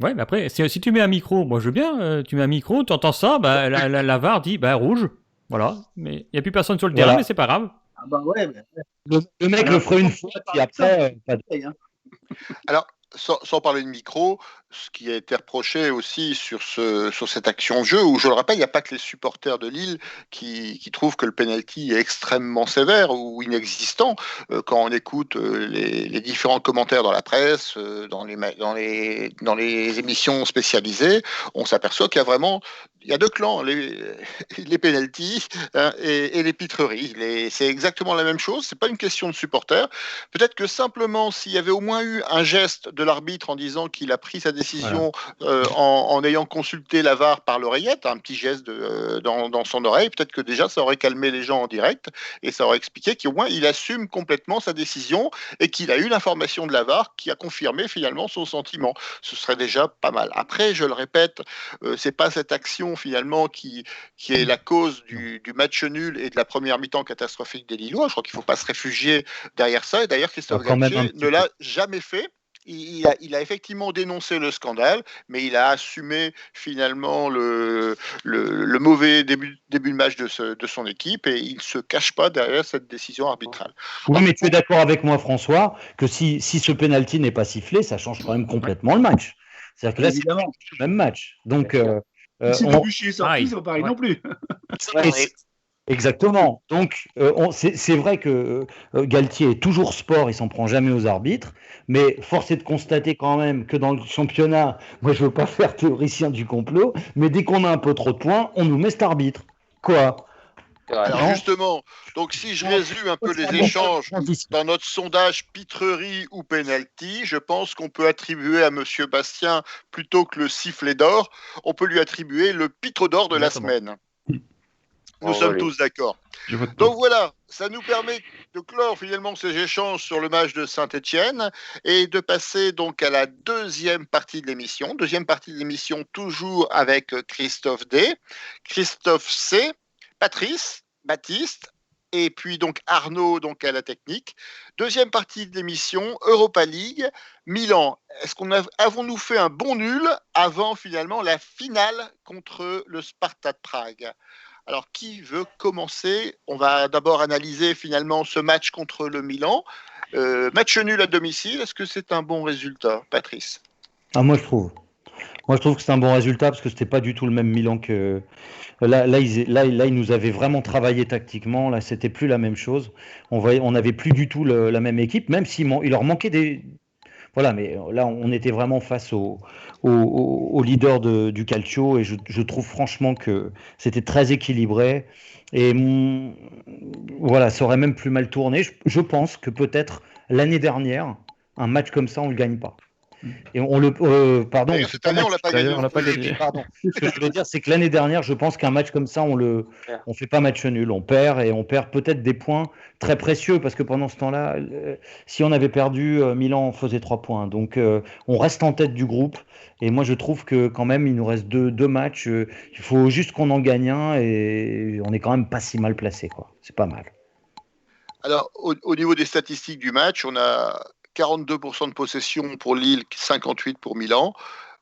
Ouais, mais après, si tu mets un micro, moi je veux bien, tu mets un micro, tu entends ça, la VAR dit rouge, voilà, mais il n'y a plus personne sur le terrain, mais c'est pas grave. Ah bah ouais, le mec le ferait une fois, puis après. Alors, sans parler de micro, ce qui a été reproché aussi sur cette action de jeu, où je le rappelle, il n'y a pas que les supporters de Lille qui trouvent que le penalty est extrêmement sévère ou inexistant. Quand on écoute les différents commentaires dans la presse, dans les émissions spécialisées, on s'aperçoit qu'il y a deux clans, les pénaltys et les pitreries. C'est exactement la même chose, c'est pas une question de supporters. Peut-être que simplement, s'il y avait au moins eu un geste de l'arbitre en disant qu'il a pris sa décision en ayant consulté la VAR par l'oreillette, un petit geste dans son oreille, peut-être que déjà ça aurait calmé les gens en direct et ça aurait expliqué qu'au moins il assume complètement sa décision et qu'il a eu l'information de la VAR qui a confirmé finalement son sentiment. Ce serait déjà pas mal. Après, je le répète, c'est pas cette action finalement qui est la cause du match nul et de la première mi-temps catastrophique des Lillois. Je crois qu'il ne faut pas se réfugier derrière ça. Et d'ailleurs, Christophe Galtier ne l'a jamais fait. Il a effectivement dénoncé le scandale, mais il a assumé finalement le mauvais début de match de son équipe et il ne se cache pas derrière cette décision arbitrale. Oui, mais tu es d'accord avec moi, François, que si ce penalty n'est pas sifflé, ça change quand même complètement le match. C'est-à-dire que là, c'est le même match. Donc, si le bûcher est sorti, c'est pas pareil non plus. Exactement. Donc, c'est vrai que Galtier est toujours sport, il s'en prend jamais aux arbitres, mais force est de constater quand même que dans le championnat, moi je veux pas faire théoricien du complot, mais dès qu'on a un peu trop de points, on nous met cet arbitre. Quoi ? Alors justement, donc si je résume un peu les échanges dans notre sondage pitrerie ou penalty, je pense qu'on peut attribuer à Monsieur Bastien, plutôt que le sifflet d'or, on peut lui attribuer le pitre d'or de la semaine. Nous sommes tous d'accord. Donc voilà, ça nous permet de clore finalement ces échanges sur le match de Saint-Etienne et de passer donc à la deuxième partie de l'émission. Deuxième partie de l'émission toujours avec Christophe D, Christophe C, Patrice, Baptiste et puis donc Arnaud donc à la technique. Deuxième partie de l'émission, Europa League, Milan. Avons-nous fait un bon nul avant finalement la finale contre le Sparta de Prague ? Alors, qui veut commencer ? On va d'abord analyser finalement ce match contre le Milan. Match nul à domicile, est-ce que c'est un bon résultat, Patrice ? Moi, je trouve que c'est un bon résultat parce que c'était pas du tout le même Milan que... Là, ils nous avaient vraiment travaillé tactiquement. Là, c'était plus la même chose. On n'avait plus du tout la même équipe, même s'il leur manquait des... Voilà, mais là, on était vraiment face au leader du Calcio et je trouve franchement que c'était très équilibré. Et voilà, ça aurait même plus mal tourné. Je pense que peut-être l'année dernière, un match comme ça, on ne le gagne pas. Et pardon. Cette année, on l'a pas gagné. Pardon. Ce que je veux dire, c'est que l'année dernière, je pense qu'un match comme ça, on fait pas match nul. On perd et on perd peut-être des points très précieux parce que pendant ce temps-là, si on avait perdu, Milan faisait 3 points. Donc, on reste en tête du groupe. Et moi, je trouve que quand même, il nous reste deux matchs. Il faut juste qu'on en gagne un et on est quand même pas si mal placé, quoi. C'est pas mal. Alors, au niveau des statistiques du match, on a 42% de possession pour Lille, 58% pour Milan.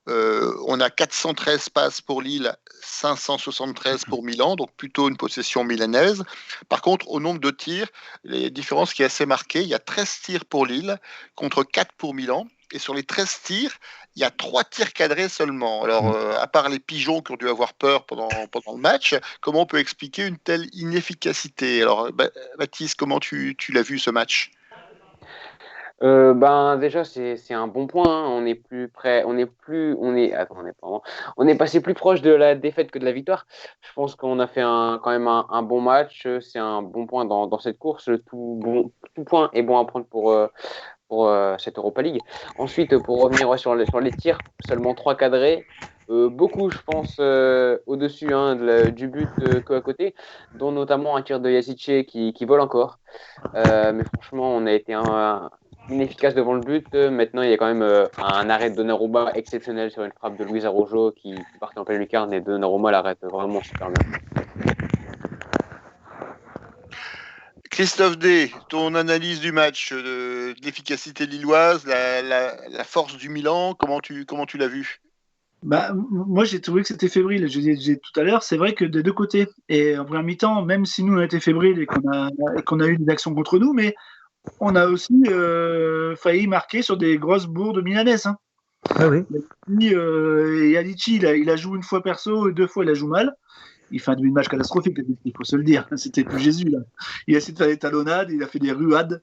On a 413 passes pour Lille, 573 pour Milan, donc plutôt une possession milanaise. Par contre, au nombre de tirs, les différences qui est assez marquée, il y a 13 tirs pour Lille contre 4 pour Milan. Et sur les 13 tirs, il y a 3 tirs cadrés seulement. Alors, à part les pigeons qui ont dû avoir peur pendant le match, comment on peut expliquer une telle inefficacité ? Alors, Baptiste, comment tu l'as vu ce match ? Déjà c'est un bon point, hein. On est plus près, on est passé plus proche de la défaite que de la victoire. Je pense qu'on a fait quand même un bon match. C'est un bon point dans cette course. Tout point est bon à prendre pour cette Europa League. Ensuite, pour revenir sur les tirs, seulement 3 cadrés. Beaucoup, je pense, au-dessus, hein, du but qu'à côté, dont notamment un tir de Yazice qui vole encore. Mais franchement, on a été inefficace devant le but. Maintenant, il y a quand même un arrêt de Donnarumma exceptionnel sur une frappe de Luis Araujo qui partait en pleine lucarne, et Donnarumma l'arrête vraiment super bien. Christophe D, ton analyse du match, de l'efficacité lilloise, la force du Milan, comment tu l'as vu? Moi, j'ai trouvé que c'était fébrile. Je disais tout à l'heure, c'est vrai que des deux côtés. Et en première mi-temps, même si nous, on a été fébriles et qu'on a eu des actions contre nous, mais on a aussi failli marquer sur des grosses bourdes milanaises. Hein. Ah oui. Et Alici, il a joué une fois perso et 2 fois, il a joué mal. Il fait un début de match catastrophique, il faut se le dire. C'était plus Jésus, là. Il a essayé de faire des talonnades, il a fait des ruades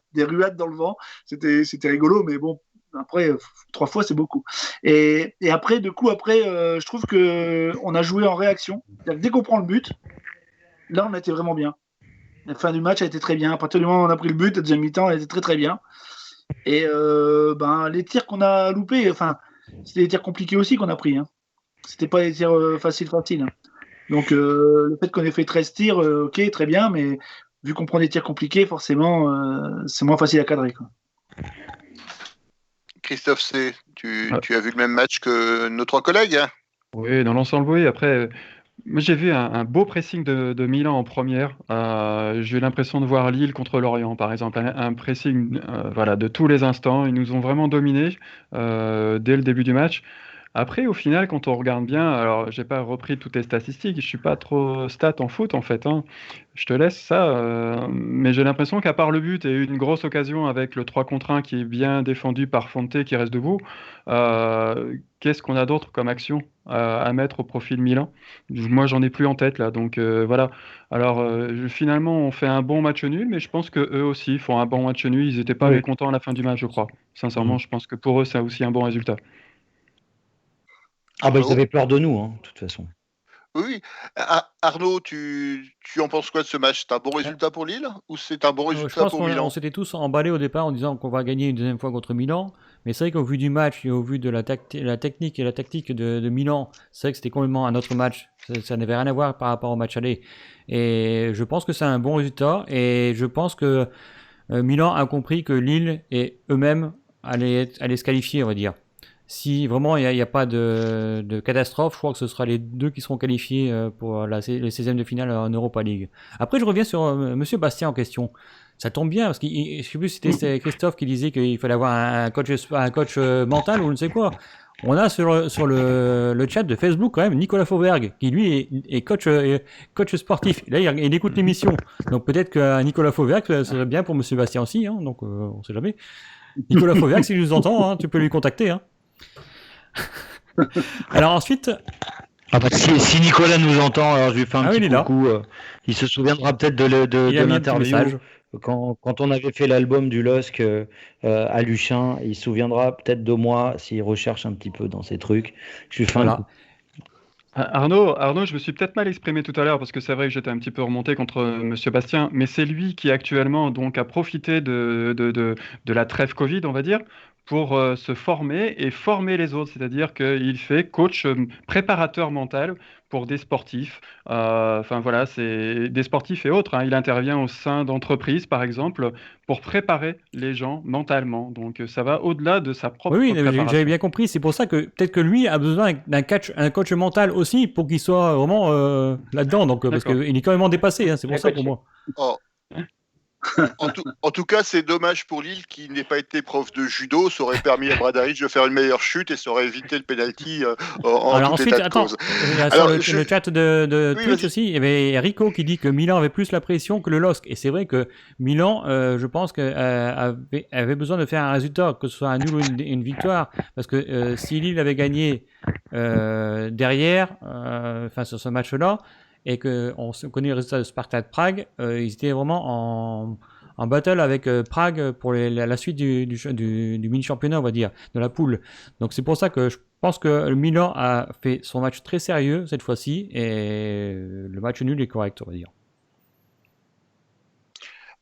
dans le vent. C'était rigolo, mais bon, après, 3 fois, c'est beaucoup. Et après, je trouve qu'on a joué en réaction. Dès qu'on prend le but, là, on a été vraiment bien. La fin du match a été très bien. À partir du moment où on a pris le but, la deuxième mi-temps, elle a été très très bien. Et les tirs qu'on a loupés, c'était des tirs compliqués aussi qu'on a pris. Hein. C'était pas des tirs faciles. Hein. Donc le fait qu'on ait fait 13 tirs, ok, très bien, mais vu qu'on prend des tirs compliqués, forcément, c'est moins facile à cadrer. Quoi. Christophe C, tu as vu le même match que nos 3 collègues, hein? Oui, dans l'ensemble, oui. Après, moi, j'ai vu un beau pressing de Milan en première. J'ai eu l'impression de voir Lille contre Lorient, par exemple. Un pressing de tous les instants. Ils nous ont vraiment dominés dès le début du match. Après, au final, quand on regarde bien, alors j'ai pas repris toutes les statistiques, je suis pas trop stat en foot en fait, hein. Je te laisse ça, mais j'ai l'impression qu'à part le but et une grosse occasion avec le 3 contre 1 qui est bien défendu par Fonte qui reste debout, qu'est-ce qu'on a d'autre comme action à mettre au profit de Milan? Moi, j'en ai plus en tête là, donc voilà. Alors finalement, on fait un bon match nul, mais je pense que eux aussi font un bon match nul. Ils n'étaient pas mécontents à la fin du match, je crois. Sincèrement, je pense que pour eux, c'est aussi un bon résultat. Ils avaient peur de nous, hein, de toute façon. Oui. Arnaud, tu en penses quoi de ce match? C'est un bon résultat pour Lille ou c'est un bon résultat pour Milan? On s'était tous emballés au départ en disant qu'on va gagner une deuxième fois contre Milan. Mais c'est vrai qu'au vu du match et au vu de la technique et la tactique de Milan, c'est vrai que c'était complètement un autre match. Ça n'avait rien à voir par rapport au match aller. Et je pense que c'est un bon résultat. Et je pense que Milan a compris que Lille et eux-mêmes allaient se qualifier, on va dire. Si vraiment il n'y a pas de catastrophe, je crois que ce sera les 2 qui seront qualifiés pour les 16e de finale en Europa League. Après, je reviens sur Monsieur Bastien en question. Ça tombe bien, parce que je ne sais plus si c'était Christophe qui disait qu'il fallait avoir un coach mental ou je ne sais quoi. On a sur le chat de Facebook quand même Nicolas Fauberg, qui lui est coach sportif. Là, il écoute l'émission. Donc peut-être que Nicolas Fauberg, ça serait bien pour Monsieur Bastien aussi. Hein, donc on ne sait jamais. Nicolas Fauberg, s'il nous entend, hein, tu peux lui contacter. Hein. Alors ensuite, si Nicolas nous entend, alors je lui fais un petit coucou. Il se souviendra peut-être de l'interview quand on avait fait l'album du LOSC à Luchin. Il se souviendra peut-être de moi s'il recherche un petit peu dans ces trucs. Je lui fais un coup. Arnaud, je me suis peut-être mal exprimé tout à l'heure parce que c'est vrai que j'étais un petit peu remonté contre Monsieur Bastien, mais c'est lui qui actuellement donc a profité de la trêve Covid, on va dire, pour se former et former les autres, c'est-à-dire qu'il fait coach préparateur mental pour des sportifs, c'est des sportifs et autres, hein. Il intervient au sein d'entreprises, par exemple, pour préparer les gens mentalement. Donc ça va au-delà de sa propre préparation. J'avais bien compris. C'est pour ça que peut-être que lui a besoin d'un coach mental aussi pour qu'il soit vraiment là-dedans. Donc parce qu'il est quand même dépassé. Hein, c'est pour ça pour moi. Oh. En tout cas, c'est dommage pour Lille qui n'ait pas été prof de judo. Ça aurait permis à Bradaric de faire une meilleure chute et ça aurait évité le penalty en tout état de cause. Sur le chat de Twitch aussi, il y avait Rico qui dit que Milan avait plus la pression que le LOSC. Et c'est vrai que Milan, je pense avait besoin de faire un résultat, que ce soit un nul ou une victoire. Parce que si Lille avait gagné derrière, sur ce match-là, et qu'on connaît le résultat de Sparta de Prague, ils étaient vraiment en battle avec Prague pour la suite du mini-championnat, on va dire, de la poule. Donc c'est pour ça que je pense que le Milan a fait son match très sérieux cette fois-ci et le match nul est correct, on va dire.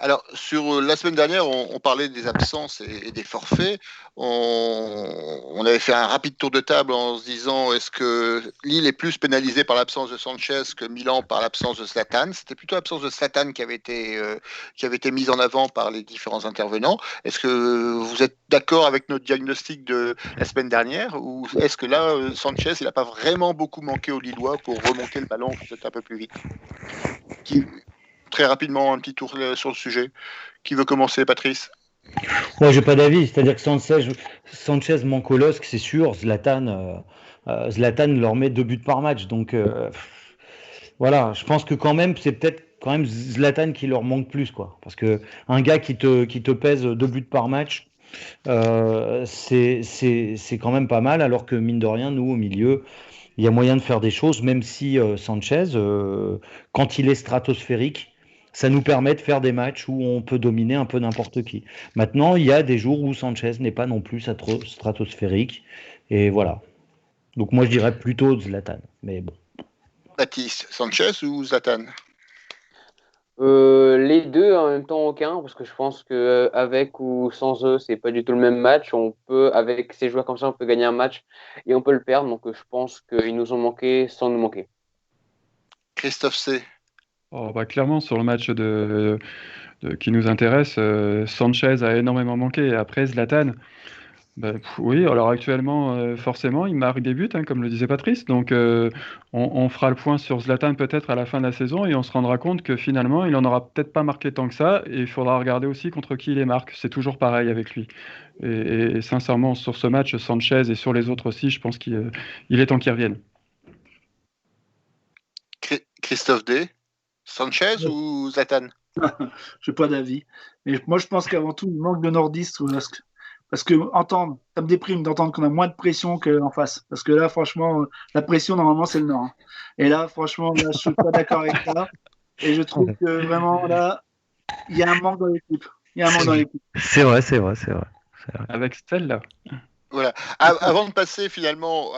Alors, sur la semaine dernière, on parlait des absences et des forfaits. On avait fait un rapide tour de table en se disant est-ce que Lille est plus pénalisé par l'absence de Sanchez que Milan par l'absence de Zlatan. C'était plutôt l'absence de Zlatan qui avait été mise en avant par les différents intervenants. Est-ce que vous êtes d'accord avec notre diagnostic de la semaine dernière ou est-ce que là, Sanchez, il n'a pas vraiment beaucoup manqué aux Lillois pour remonter le ballon peut-être un peu plus vite? Très rapidement, un petit tour sur le sujet. Qui veut commencer, Patrice? Moi, j'ai pas d'avis. C'est-à-dire que Sanchez manque au LOSC, c'est sûr. Zlatan leur met 2 buts par match. Donc, voilà. Je pense que quand même, c'est peut-être quand même Zlatan qui leur manque plus, quoi. Parce que un gars qui te pèse 2 buts par match, c'est quand même pas mal. Alors que, mine de rien, nous, au milieu, il y a moyen de faire des choses, même si Sanchez, quand il est stratosphérique, ça nous permet de faire des matchs où on peut dominer un peu n'importe qui. Maintenant, il y a des jours où Sanchez n'est pas non plus stratosphérique. Et voilà. Donc moi, je dirais plutôt Zlatan. Mais bon. Baptiste, Sanchez ou Zlatan? Les deux, en même temps aucun, parce que je pense que avec ou sans eux, c'est pas du tout le même match. On peut, avec ces joueurs comme ça, on peut gagner un match et on peut le perdre. Donc je pense qu'ils nous ont manqué sans nous manquer. Christophe C. Clairement, sur le match qui nous intéresse, Sanchez a énormément manqué. Après, Zlatan, oui, alors actuellement, forcément, il marque des buts, hein, comme le disait Patrice. Donc, on fera le point sur Zlatan peut-être à la fin de la saison et on se rendra compte que finalement, il n'en aura peut-être pas marqué tant que ça. Et il faudra regarder aussi contre qui il les marque. C'est toujours pareil avec lui. Et sincèrement, sur ce match, Sanchez et sur les autres aussi, je pense qu'il est temps qu'il revienne. Christophe D. Sanchez ou Zlatan? Je n'ai pas d'avis. Mais moi, je pense qu'avant tout, il manque de nordistes au LOSC. Parce que ça me déprime d'entendre qu'on a moins de pression qu'en face. Parce que là, franchement, la pression, normalement, c'est le Nord. Hein. Et là, franchement, là, je ne suis pas d'accord avec ça. Et je trouve que vraiment, là, il y a un manque dans l'équipe. C'est vrai. Avec celle-là. Voilà. Avant de passer finalement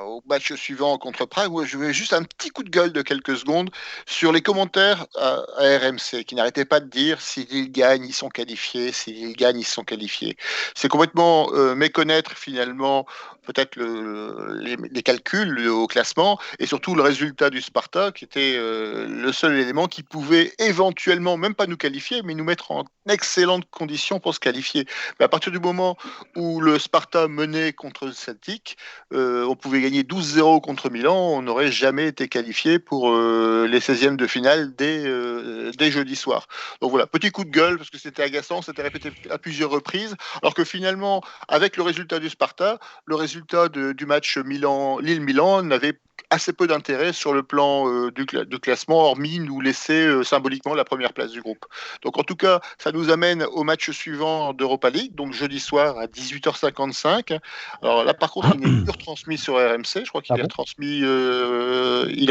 au match suivant contre Prague, je vais juste un petit coup de gueule de quelques secondes sur les commentaires à RMC qui n'arrêtaient pas de dire si Lille gagne, ils sont qualifiés, si Lille gagne, ils sont qualifiés. C'est complètement méconnaître finalement peut-être les calculs au classement et surtout le résultat du Sparta qui était le seul élément qui pouvait éventuellement, même pas nous qualifier, mais nous mettre en excellentes conditions pour se qualifier. Mais à partir du moment où le Sparta menait contre le Celtic, on pouvait gagner 12-0 contre Milan, on n'aurait jamais été qualifié pour les 16e de finale dès jeudi soir. Donc voilà, petit coup de gueule parce que c'était agaçant, c'était répété à plusieurs reprises, alors que finalement, avec le résultat du Sparta, le résultat du match Lille-Milan n'avait assez peu d'intérêt sur le plan du classement, hormis nous laisser symboliquement la première place du groupe. Donc en tout cas, ça nous amène au match suivant d'Europa League, donc jeudi soir à 18h55. Alors là, par contre, il n'est plus retransmis sur RMC. Je crois qu'il est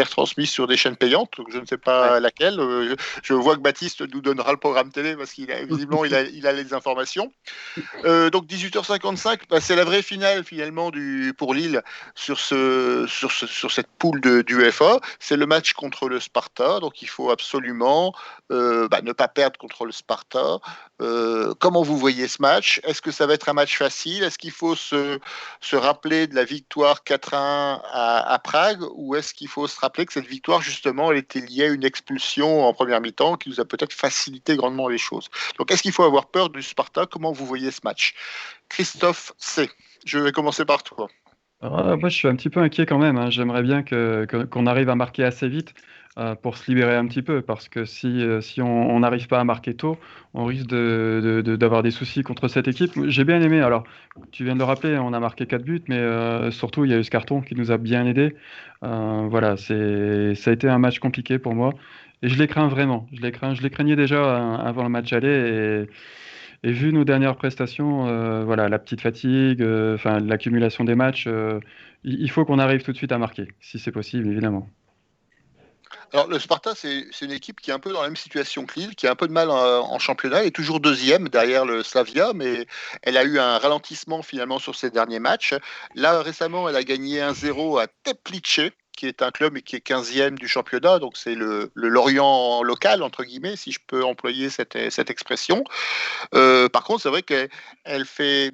retransmis sur des chaînes payantes, donc je ne sais pas laquelle. Je vois que Baptiste nous donnera le programme télé parce qu'il a visiblement il a les informations. Donc 18h55, c'est la vraie finale finalement pour Lille sur cette poule du UEFA. C'est le match contre le Sparta, donc il faut absolument ne pas perdre contre le Sparta. Comment vous voyez ce match? Est-ce que ça va être un match facile? Est-ce qu'il faut se rappeler de la victoire 4-1 à Prague, ou est-ce qu'il faut se rappeler que cette victoire justement elle était liée à une expulsion en première mi-temps qui nous a peut-être facilité grandement les choses? Donc est-ce qu'il faut avoir peur du Sparta? Comment vous voyez ce match? Christophe C. Je vais commencer par toi. Moi, je suis un petit peu inquiet quand même. Hein. J'aimerais bien qu'on arrive à marquer assez vite pour se libérer un petit peu, parce que si on n'arrive pas à marquer tôt, on risque d'avoir des soucis contre cette équipe. J'ai bien aimé. Alors, tu viens de le rappeler, on a marqué 4 buts, mais surtout, il y a eu ce carton qui nous a bien aidés. Voilà, ça a été un match compliqué pour moi. Et je les crains vraiment. Je les craignais déjà avant le match aller. Et vu nos dernières prestations, la petite fatigue, l'accumulation des matchs, il faut qu'on arrive tout de suite à marquer, si c'est possible, évidemment. Alors, le Sparta, c'est une équipe qui est un peu dans la même situation que Lille, qui a un peu de mal en championnat. Elle est toujours deuxième derrière le Slavia, mais elle a eu un ralentissement finalement sur ses derniers matchs. Là, récemment, elle a gagné 1-0 à Teplice, qui est un club qui est 15e du championnat. Donc, c'est le Lorient local, entre guillemets, si je peux employer cette expression. Par contre, c'est vrai qu'elle fait.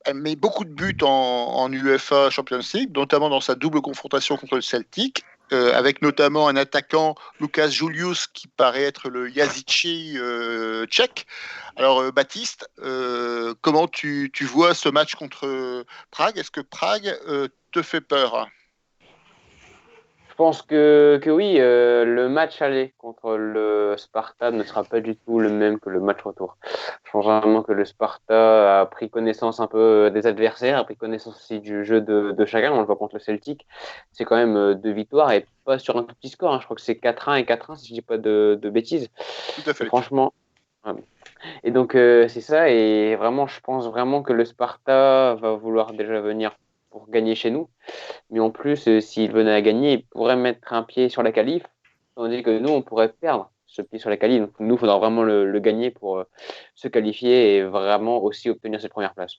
Elle met beaucoup de buts en UEFA Champions League, notamment dans sa double confrontation contre le Celtic, avec notamment un attaquant, Lucas Julius, qui paraît être le Yazici tchèque. Alors, Baptiste, comment tu vois ce match contre Prague? Est-ce que Prague te fait peur? Je pense que oui, le match aller contre le Sparta ne sera pas du tout le même que le match retour. Je pense vraiment que le Sparta a pris connaissance un peu des adversaires, a pris connaissance aussi du jeu de chacun. On le voit contre le Celtic. C'est quand même 2 victoires et pas sur un tout petit score. Je crois que c'est 4-1 et 4-1 si je dis pas de bêtises. Tout à fait. Et franchement. Ouais. Et donc c'est ça. Et vraiment, je pense vraiment que le Sparta va vouloir déjà venir pour gagner chez nous. Mais en plus, s'il venait à gagner, il pourrait mettre un pied sur la qualif, tandis que nous, on pourrait perdre ce pied sur la qualif. Donc, nous, il faudra vraiment le gagner pour se qualifier et vraiment aussi obtenir cette première place.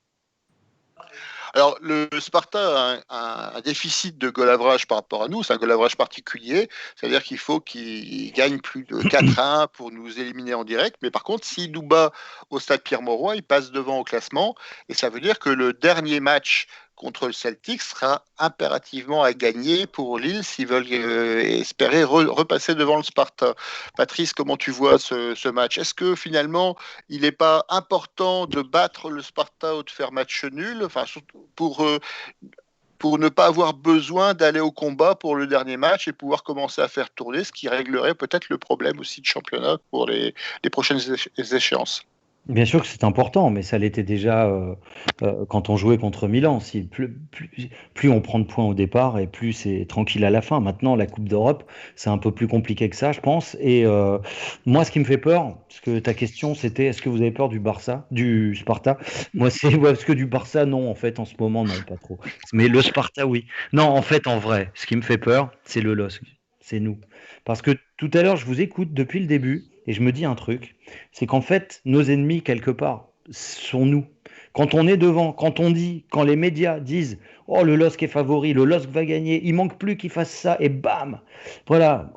Alors, le Sparta a un déficit de goal average par rapport à nous. C'est un goal average particulier. C'est-à-dire qu'il faut qu'il gagne plus de 4-1 pour nous éliminer en direct. Mais par contre, s'il nous bat au stade Pierre-Mauroy, il passe devant au classement. Et ça veut dire que le dernier match contre le Celtic sera impérativement à gagner pour Lille s'ils veulent espérer repasser devant le Sparta. Patrice, comment tu vois ce match? Est-ce que finalement, il n'est pas important de battre le Sparta ou de faire match nul, enfin, surtout pour ne pas avoir besoin d'aller au combat pour le dernier match et pouvoir commencer à faire tourner, ce qui réglerait peut-être le problème aussi de championnat pour les prochaines échéances? Bien sûr que c'est important, mais ça l'était déjà quand on jouait contre Milan. Plus on prend de points au départ et plus c'est tranquille à la fin. Maintenant, la Coupe d'Europe, c'est un peu plus compliqué que ça, je pense. Et moi, ce qui me fait peur, parce que ta question, c'était est-ce que vous avez peur du Sparta? Moi, c'est parce que du Barça, non, en fait, en ce moment, non, pas trop. Mais le Sparta, oui. Non, en fait, en vrai, ce qui me fait peur, c'est le LOSC. C'est nous. Parce que tout à l'heure, je vous écoute depuis le début et je me dis un truc, c'est qu'en fait, nos ennemis, quelque part, sont nous. Quand on est devant, quand les médias disent « Oh, le LOSC est favori, le LOSC va gagner, il manque plus qu'il fasse ça, et bam !» Voilà,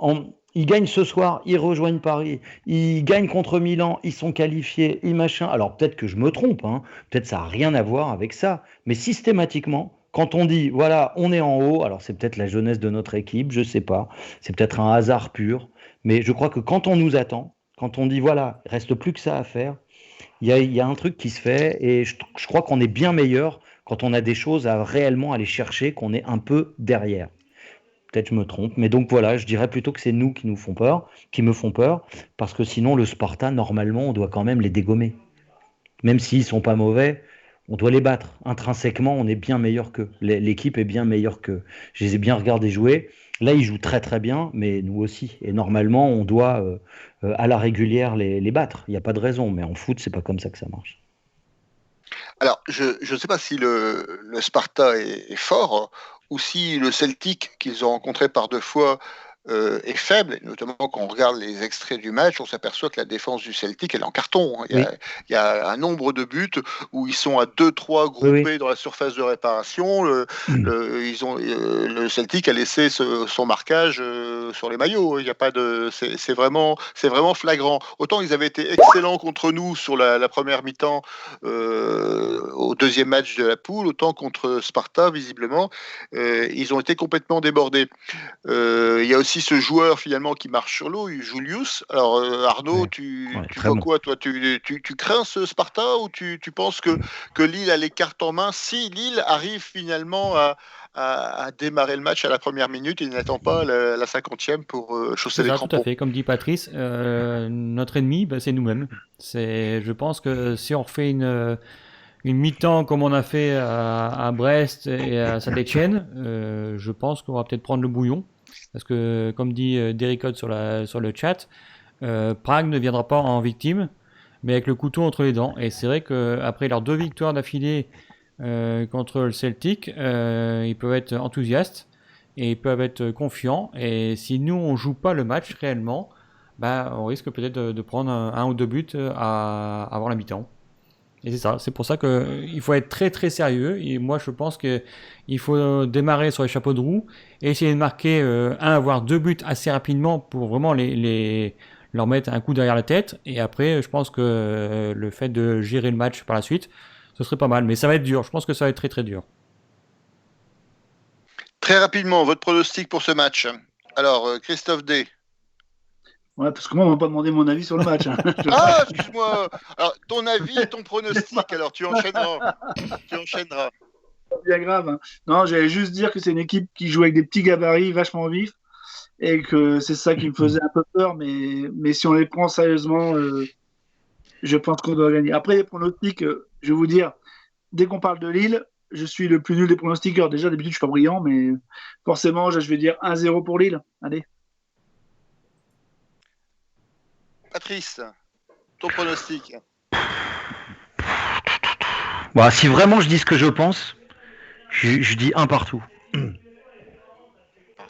ils gagnent ce soir, ils rejoignent Paris, ils gagnent contre Milan, ils sont qualifiés, ils machin. Alors peut-être que je me trompe, peut-être ça n'a rien à voir avec ça, mais systématiquement, quand on dit, voilà, on est en haut, alors c'est peut-être la jeunesse de notre équipe, je ne sais pas, c'est peut-être un hasard pur, mais je crois que quand on nous attend, quand on dit, voilà, il ne reste plus que ça à faire, il y a un truc qui se fait et je crois qu'on est bien meilleur quand on a des choses à réellement aller chercher, qu'on est un peu derrière. Peut-être je me trompe, mais donc voilà, je dirais plutôt que c'est nous qui me font peur, parce que sinon le Sparta, normalement, on doit quand même les dégommer. Même s'ils ne sont pas mauvais, on doit les battre. Intrinsèquement, on est bien meilleur qu'eux. L'équipe est bien meilleure qu'eux. Je les ai bien regardés jouer. Là, ils jouent très très bien, mais nous aussi. Et normalement, on doit à la régulière les battre. Il n'y a pas de raison, mais en foot, c'est pas comme ça que ça marche. Alors, je ne sais pas si le Sparta est fort ou si le Celtic qu'ils ont rencontré par 2 fois est faible, notamment quand on regarde les extraits du match, on s'aperçoit que la défense du Celtic elle est en carton. Il y a un nombre de buts où ils sont à 2-3 groupés dans la surface de réparation. Le Celtic a laissé son marquage sur les maillots. Il y a pas de, c'est vraiment flagrant. Autant ils avaient été excellents contre nous sur la première mi-temps au deuxième match de la poule, autant contre Sparta visiblement ils ont été complètement débordés. Il y a aussi ce joueur finalement qui marche sur l'eau, Julius. Alors Arnaud, tu vois bon. Quoi toi tu crains ce Sparta ou tu penses que Lille a les cartes en main si Lille arrive finalement à démarrer le match à la première minute et n'attend pas la 50e pour chausser les crampons? Tout à fait, comme dit Patrice, notre ennemi, c'est nous-mêmes. Je pense que si on refait une mi-temps comme on a fait à Brest et à Saint-Etienne, je pense qu'on va peut-être prendre le bouillon. Parce que, comme dit Derricot sur le chat, Prague ne viendra pas en victime, mais avec le couteau entre les dents. Et c'est vrai qu'après leurs 2 victoires d'affilée contre le Celtic, ils peuvent être enthousiastes. et ils peuvent être confiants. Et si nous, on joue pas le match réellement, on risque peut-être de prendre un ou deux buts avant la mi-temps. Et c'est ça, c'est pour ça qu'il faut être très très sérieux. Et moi, je pense qu'il faut démarrer sur les chapeaux de roue et essayer de marquer un voire deux buts assez rapidement pour vraiment leur mettre un coup derrière la tête. Et après, je pense que le fait de gérer le match par la suite, ce serait pas mal. Mais ça va être dur. Je pense que ça va être très très dur. Très rapidement, votre pronostic pour ce match. Alors, Christophe D. Ouais, parce que moi, on m'a pas demandé mon avis sur le match. Ah, excuse-moi. Alors, ton avis et ton pronostic, alors tu enchaîneras. Bien grave. Hein. Non, j'allais juste dire que c'est une équipe qui joue avec des petits gabarits vachement vifs et que c'est ça qui me faisait un peu peur. Mais si on les prend sérieusement, je pense qu'on doit gagner. Après, les pronostics, je vais vous dire, dès qu'on parle de Lille, je suis le plus nul des pronostiqueurs. Déjà, d'habitude, je suis pas brillant, mais forcément, je vais dire 1-0 pour Lille. Allez. Patrice, ton pronostic. Bah, si vraiment je dis ce que je pense, je dis un partout.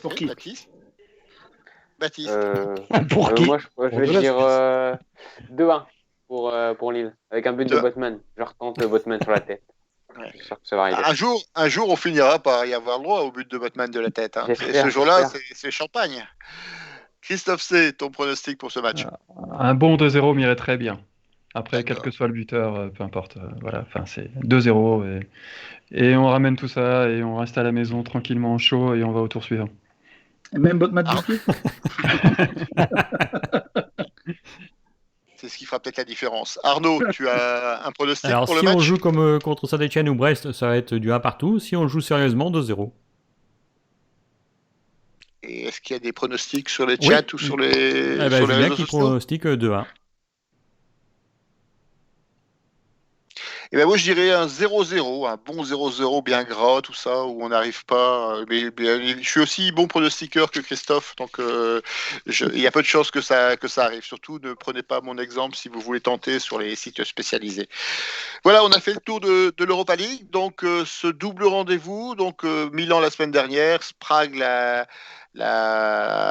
Pour qui Baptiste. Pour qui Moi, je vais dire 2-1 pour Lille, avec un but de Botman. Je retente Botman sur la tête. Ouais. Je suis sûr que ça va arriver. Un jour, on finira par y avoir le droit au but de Botman de la tête. Hein. Ce jour-là, c'est champagne. Christophe C, ton pronostic pour ce match? Un bon 2-0 m'irait très bien. Après, quel que soit le buteur, peu importe. Voilà, enfin, c'est 2-0 et on ramène tout ça et on reste à la maison tranquillement au chaud et on va au tour suivant. Et même Botman du C'est ce qui fera peut-être la différence. Arnaud, tu as un pronostic pour le match? Alors, si on joue comme contre Saint-Etienne ou Brest, ça va être du 1 partout. Si on joue sérieusement, 2-0. Et est-ce qu'il y a des pronostics sur les chats ou sur les, sur les Julien réseaux qui sociaux? pronostique 2-1. Et ben moi je dirais un 0-0, un bon 0-0 bien gras, tout ça, où on n'arrive pas. Mais je suis aussi bon pronostiqueur que Christophe, donc il y a peu de chances que ça arrive. Surtout ne prenez pas mon exemple si vous voulez tenter sur les sites spécialisés. Voilà, on a fait le tour de l'Europa League, donc ce double rendez-vous, donc Milan la semaine dernière, Prague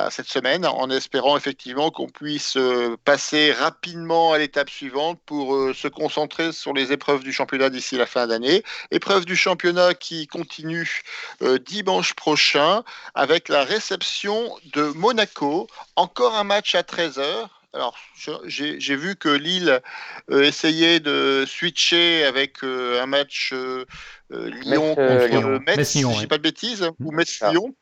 cette semaine, en espérant effectivement qu'on puisse passer rapidement à l'étape suivante pour se concentrer sur les épreuves du championnat d'ici la fin d'année. Épreuve du championnat qui continue dimanche prochain avec la réception de Monaco. Encore un match à 13h. Alors, j'ai vu que Lille essayait de switcher avec un match Lyon contre Metz, si je ne dis pas de bêtises, ou Metz-Lyon.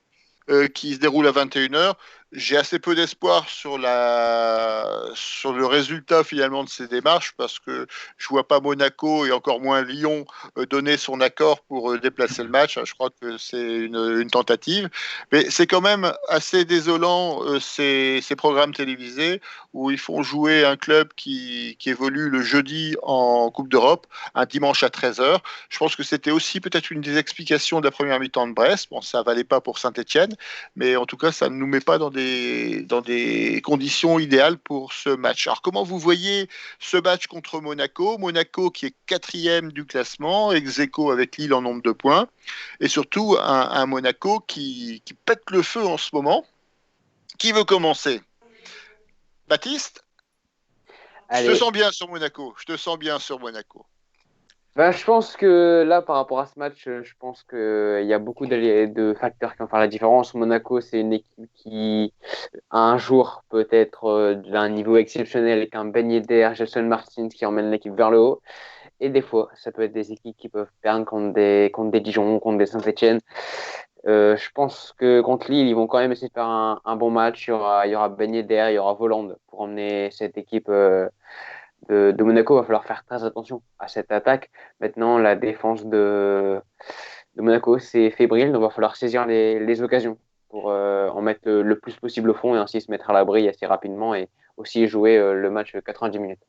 Qui se déroule à 21h. J'ai assez peu d'espoir sur le résultat finalement de ces démarches parce que je vois pas Monaco et encore moins Lyon donner son accord pour déplacer le match. Je crois que c'est une tentative. Mais c'est quand même assez désolant ces programmes télévisés où ils font jouer un club qui évolue le jeudi en Coupe d'Europe, un dimanche à 13h. Je pense que c'était aussi peut-être une des explications de la première mi-temps de Brest. Bon, ça valait pas pour Saint-Etienne, mais en tout cas, ça ne nous met pas dans des conditions idéales pour ce match. Alors, comment vous voyez ce match contre Monaco? Monaco qui est 4e du classement, ex-aequo avec Lille en nombre de points, et surtout un Monaco qui pète le feu en ce moment. Qui veut commencer? Baptiste? Allez. Je te sens bien sur Monaco. Je pense que là, par rapport à ce match, je pense qu'il y a beaucoup de facteurs qui vont faire la différence. Monaco, c'est une équipe qui, un jour, peut être d'un niveau exceptionnel avec un Ben Yedder, Jason Martins qui emmène l'équipe vers le haut. Et des fois, ça peut être des équipes qui peuvent perdre contre des Dijon, contre des Saint-Etienne. Je pense que contre Lille, ils vont quand même essayer de faire un bon match. Il y aura Ben Yedder, il y aura Voland pour emmener cette équipe de Monaco. Il va falloir faire très attention à cette attaque. Maintenant, la défense de Monaco, c'est fébrile. Donc, il va falloir saisir les occasions pour en mettre le plus possible au fond et ainsi se mettre à l'abri assez rapidement et aussi jouer le match 90 minutes.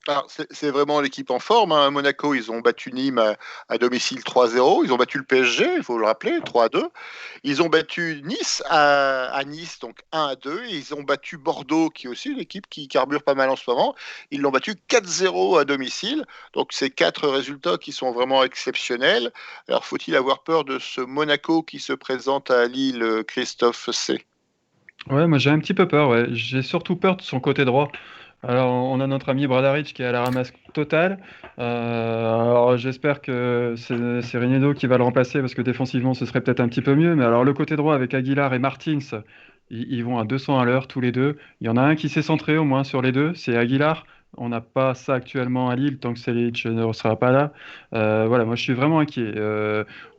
Alors, c'est vraiment l'équipe en forme. Hein. Monaco, ils ont battu Nîmes à domicile 3-0. Ils ont battu le PSG, il faut le rappeler, 3-2. Ils ont battu Nice à Nice, donc 1-2. Et ils ont battu Bordeaux, qui est aussi une équipe qui carbure pas mal en ce moment. Ils l'ont battu 4-0 à domicile. Donc, c'est 4 résultats qui sont vraiment exceptionnels. Alors, faut-il avoir peur de ce Monaco qui se présente à Lille, Christophe C. Ouais, moi j'ai un petit peu peur. Ouais. J'ai surtout peur de son côté droit. Alors, on a notre ami Bradaric qui est à la ramasse totale. Alors, j'espère que c'est Renedo qui va le remplacer parce que défensivement, ce serait peut-être un petit peu mieux. Mais alors, le côté droit avec Aguilar et Martins, ils vont à 200 à l'heure tous les deux. Il y en a un qui s'est centré au moins sur les deux, c'est Aguilar. On n'a pas ça actuellement à Lille tant que Selic ne sera pas là. Voilà, moi je suis vraiment inquiet.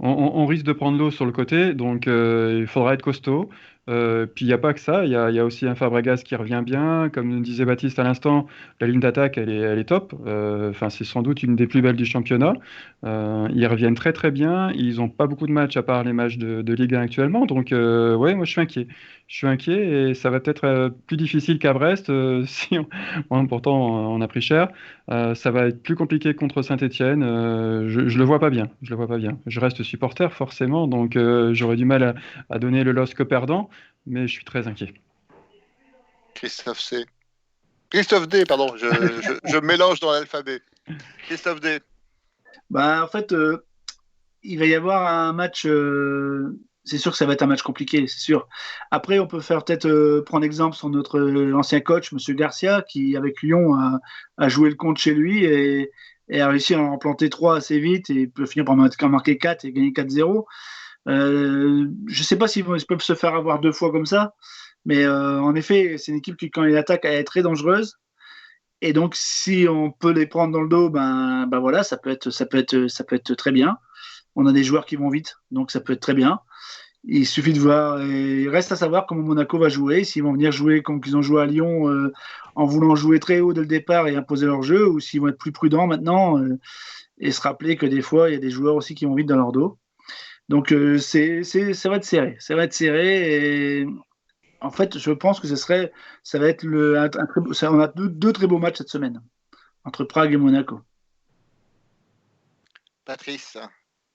On risque de prendre l'eau sur le côté, donc il faudra être costaud. Puis il n'y a pas que ça, il y a aussi un Fabregas qui revient bien. Comme disait Baptiste à l'instant, la ligne d'attaque, elle est top. Enfin, c'est sans doute une des plus belles du championnat. Ils reviennent très très bien. Ils n'ont pas beaucoup de matchs à part les matchs de Ligue 1 actuellement. Donc, ouais, moi je suis inquiet. Je suis inquiet et ça va peut-être plus difficile qu'à Brest. Si bon, pourtant, on a pris cher. Ça va être plus compliqué contre Saint-Étienne. Je le vois pas bien. Je le vois pas bien. Je reste supporter forcément, donc j'aurais du mal à donner le LOSC perdant, mais je suis très inquiet. Christophe C. Christophe D, pardon, je mélange dans l'alphabet. Christophe D. En fait, il va y avoir un match. C'est sûr que ça va être un match compliqué, c'est sûr. Après, on peut faire peut-être prendre exemple sur notre ancien coach, M. Garcia, qui, avec Lyon, a joué le compte chez lui et a réussi à en planter 3 assez vite et peut finir par marquer 4 et gagner 4-0. Je ne sais pas s'ils peuvent se faire avoir 2 fois comme ça, mais en effet, c'est une équipe qui, quand il attaque, elle est très dangereuse. Et donc, si on peut les prendre dans le dos, voilà, ça peut être très bien. On a des joueurs qui vont vite, donc ça peut être très bien. Il suffit de voir. Il reste à savoir comment Monaco va jouer, s'ils vont venir jouer comme ils ont joué à Lyon, en voulant jouer très haut dès le départ et imposer leur jeu, ou s'ils vont être plus prudents maintenant et se rappeler que des fois, il y a des joueurs aussi qui vont vite dans leur dos. Donc, ça va être serré. Ça va être serré. Et en fait, je pense que ça va être on a deux très beaux matchs cette semaine entre Prague et Monaco. Patrice,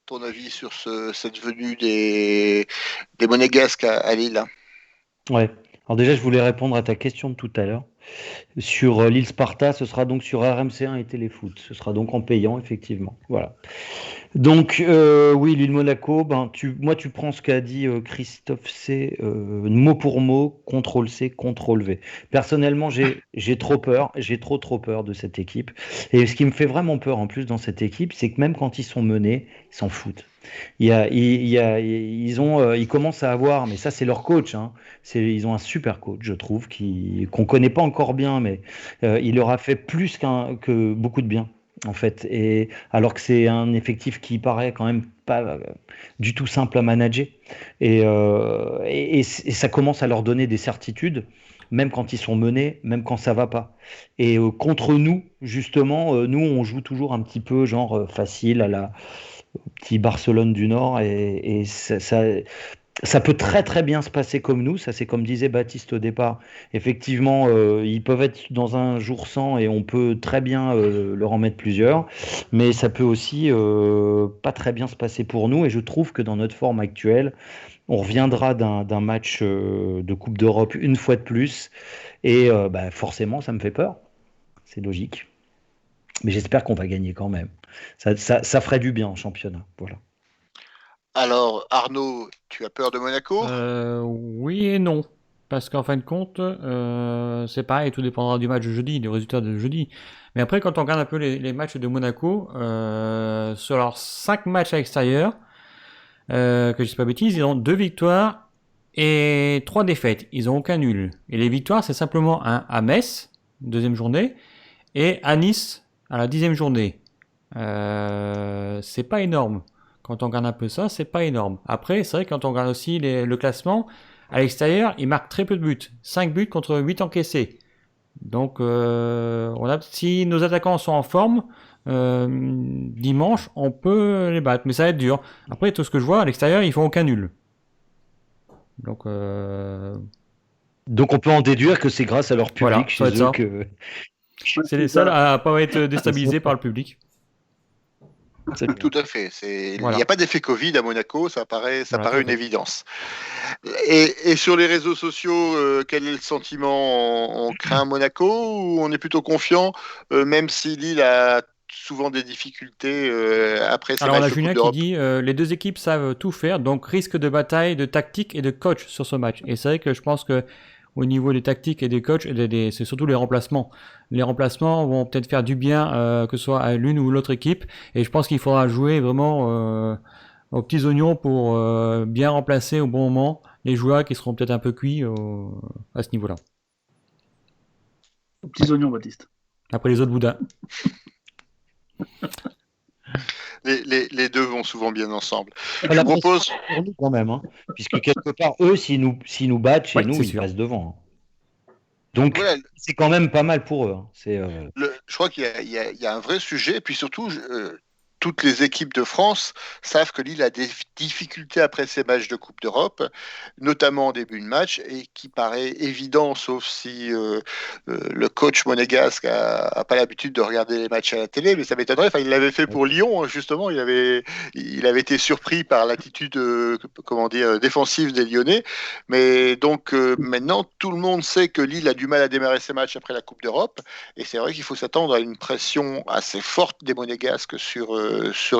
ton avis sur cette venue des Monégasques à Lille? Ouais. Alors déjà, je voulais répondre à ta question de tout à l'heure. Sur Lille-Sparta, ce sera donc sur RMC1 et Téléfoot. Ce sera donc en payant, effectivement. Voilà. Donc, oui, Lille-Monaco, tu prends ce qu'a dit Christophe C, mot pour mot, CTRL-C, CTRL-V. Personnellement, j'ai trop peur, j'ai trop peur de cette équipe. Et ce qui me fait vraiment peur en plus dans cette équipe, c'est que même quand ils sont menés, ils s'en foutent. Ils commencent à avoir, mais ça c'est leur coach, hein. Ils ont un super coach, je trouve, qu'on connaît pas encore bien, mais il leur a fait plus que beaucoup de bien, en fait. Et alors que c'est un effectif qui paraît quand même pas du tout simple à manager, et ça commence à leur donner des certitudes, même quand ils sont menés, même quand ça va pas. Et contre nous, justement, nous on joue toujours un petit peu genre facile à la petit Barcelone du Nord, et ça peut très très bien se passer comme nous. Ça, c'est comme disait Baptiste au départ. Effectivement, ils peuvent être dans un jour sans et on peut très bien leur en mettre plusieurs, mais ça peut aussi pas très bien se passer pour nous, et je trouve que dans notre forme actuelle, on reviendra d'un match de Coupe d'Europe une fois de plus, et forcément ça me fait peur, c'est logique. Mais j'espère qu'on va gagner quand même. Ça ferait du bien en championnat. Voilà. Alors, Arnaud, tu as peur de Monaco? Oui et non. Parce qu'en fin de compte, c'est pareil, tout dépendra du match de jeudi, du résultat de jeudi. Mais après, quand on regarde un peu les matchs de Monaco, sur leurs 5 matchs à l'extérieur, que je ne dis pas bêtise, ils ont 2 victoires et 3 défaites. Ils n'ont aucun nul. Et les victoires, c'est simplement à Metz, deuxième journée, et à Nice, à la 10e journée. C'est pas énorme. Quand on regarde un peu ça, c'est pas énorme. Après, c'est vrai que quand on regarde aussi le classement, à l'extérieur, ils marquent très peu de buts. 5 buts contre 8 encaissés. Donc, si nos attaquants sont en forme, dimanche, on peut les battre. Mais ça va être dur. Après, tout ce que je vois, à l'extérieur, ils font aucun nul. Donc on peut en déduire que c'est grâce à leur public chez eux que... C'est les seuls à pas être déstabilisés par le public. Tout à fait. Il Voilà. n'y a pas d'effet Covid à Monaco, ça paraît Voilà, une tout à fait. évidence. Et sur les réseaux sociaux, quel est le sentiment? On craint Monaco ou on est plutôt confiant, même si Lille a souvent des difficultés après ces Alors on a matchs de Julien Coupe qui d'Europe? dit les deux équipes savent tout faire, donc risque de bataille, de tactique et de coach sur ce match. Et c'est vrai que je pense que au niveau des tactiques et des coachs, c'est surtout les remplacements. Les remplacements vont peut-être faire du bien, que ce soit à l'une ou l'autre équipe. Et je pense qu'il faudra jouer vraiment aux petits oignons pour bien remplacer au bon moment les joueurs qui seront peut-être un peu cuits à ce niveau-là. Aux petits oignons, Baptiste. Après les autres boudins. Les deux vont souvent bien ensemble. Je La vous propose. pression est sur nous quand même, hein, puisque quelque part, eux, s'ils nous battent chez Ouais, nous, c'est ils sûr. passent devant. Donc, Voilà, c'est quand même pas mal pour eux. Hein. je crois qu'il y a un vrai sujet, et puis surtout, toutes les équipes de France savent que Lille a des difficultés après ces matchs de Coupe d'Europe, notamment en début de match, et qui paraît évident, sauf si le coach monégasque a pas l'habitude de regarder les matchs à la télé, mais ça m'étonnerait. Enfin, il l'avait fait pour Lyon, justement. Il avait été surpris par l'attitude, défensive des Lyonnais. Mais donc maintenant, tout le monde sait que Lille a du mal à démarrer ses matchs après la Coupe d'Europe, et c'est vrai qu'il faut s'attendre à une pression assez forte des Monégasques sur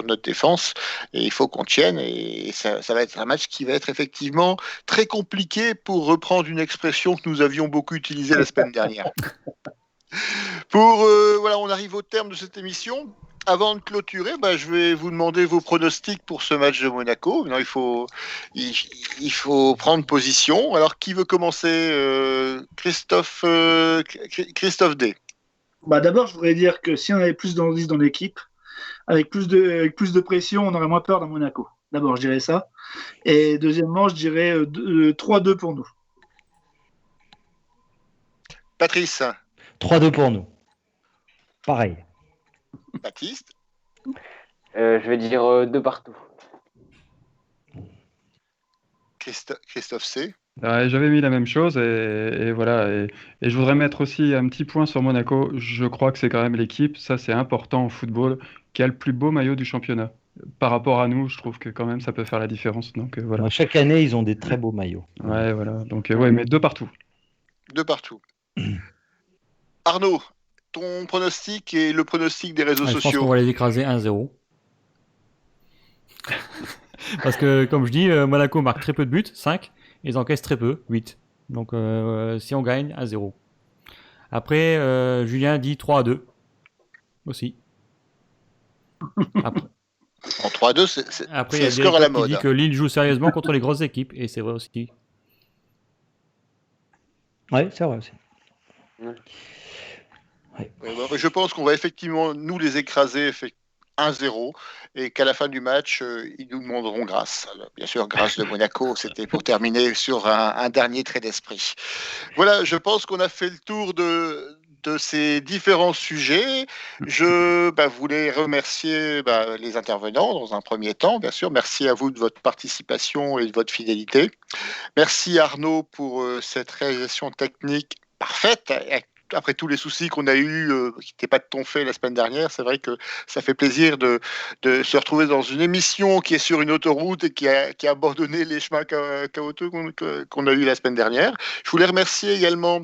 notre défense, et il faut qu'on tienne, et ça va être un match qui va être effectivement très compliqué, pour reprendre une expression que nous avions beaucoup utilisée la semaine dernière. Voilà, on arrive au terme de cette émission. Avant de clôturer, je vais vous demander vos pronostics pour ce match de Monaco. Maintenant, il faut prendre position. Alors, qui veut commencer? Christophe D. D'abord, je voudrais dire que si on avait plus d'indices dans l'équipe, avec plus de pression, on aurait moins peur dans Monaco. D'abord, je dirais ça. Et deuxièmement, je dirais 3-2 pour nous. Patrice. 3-2 pour nous. Pareil. Baptiste. Je vais dire 2 partout. Christophe C. J'avais mis la même chose et voilà. Et je voudrais mettre aussi un petit point sur Monaco. Je crois que c'est quand même l'équipe, ça c'est important au football, qui a le plus beau maillot du championnat. Par rapport à nous, je trouve que quand même ça peut faire la différence. Donc voilà. Chaque année, ils ont des très beaux maillots. Ouais, voilà. Donc mais 2 partout. 2 partout. Arnaud, ton pronostic et le pronostic des réseaux Je pense sociaux. qu'on va les écraser 1-0. Parce que, comme je dis, Monaco marque très peu de buts, 5, et ils encaissent très peu, 8. Donc, si on gagne, 1-0. Après, Julien dit 3-2. Aussi. Après, En 3-2, c'est il y le a score à la Derek qui mode. dit que Lille joue sérieusement contre les grosses équipes, et c'est vrai aussi. Ouais, c'est vrai aussi. Je pense qu'on va effectivement nous les écraser 1-0, et qu'à la fin du match, ils nous demanderont grâce. Alors, bien sûr, grâce de Monaco, c'était pour terminer sur un dernier trait d'esprit. Voilà, je pense qu'on a fait le tour de ces différents sujets. Je voulais remercier les intervenants dans un premier temps, bien sûr. Merci à vous de votre participation et de votre fidélité. Merci Arnaud pour cette réalisation technique parfaite. Après tous les soucis qu'on a eus, qui n'étaient pas de ton fait la semaine dernière, c'est vrai que ça fait plaisir de se retrouver dans une émission qui est sur une autoroute et qui a abandonné les chemins chaotiques qu'on a eu la semaine dernière. Je voulais remercier également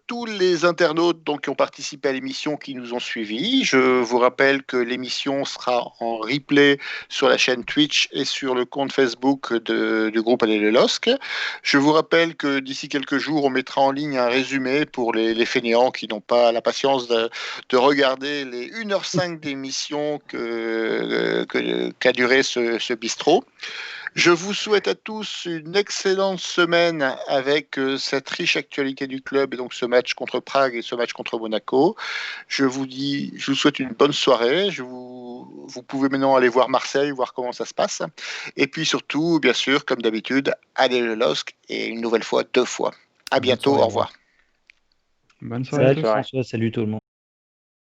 tous les internautes qui ont participé à l'émission, qui nous ont suivis. Je vous rappelle que l'émission sera en replay sur la chaîne Twitch et sur le compte Facebook du groupe Allez le LOSC. Je vous rappelle que d'ici quelques jours, on mettra en ligne un résumé pour les fainéants qui n'ont pas la patience de regarder les 1h05 d'émission qu'a duré ce bistrot. Je vous souhaite à tous une excellente semaine avec cette riche actualité du club, et donc ce match contre Prague et ce match contre Monaco. Je vous souhaite une bonne soirée. Vous pouvez maintenant aller voir Marseille, voir comment ça se passe. Et puis surtout, bien sûr, comme d'habitude, allez le LOSC, et une nouvelle fois, 2 fois. À bientôt, au revoir. Bonne soirée. Salut tout le monde.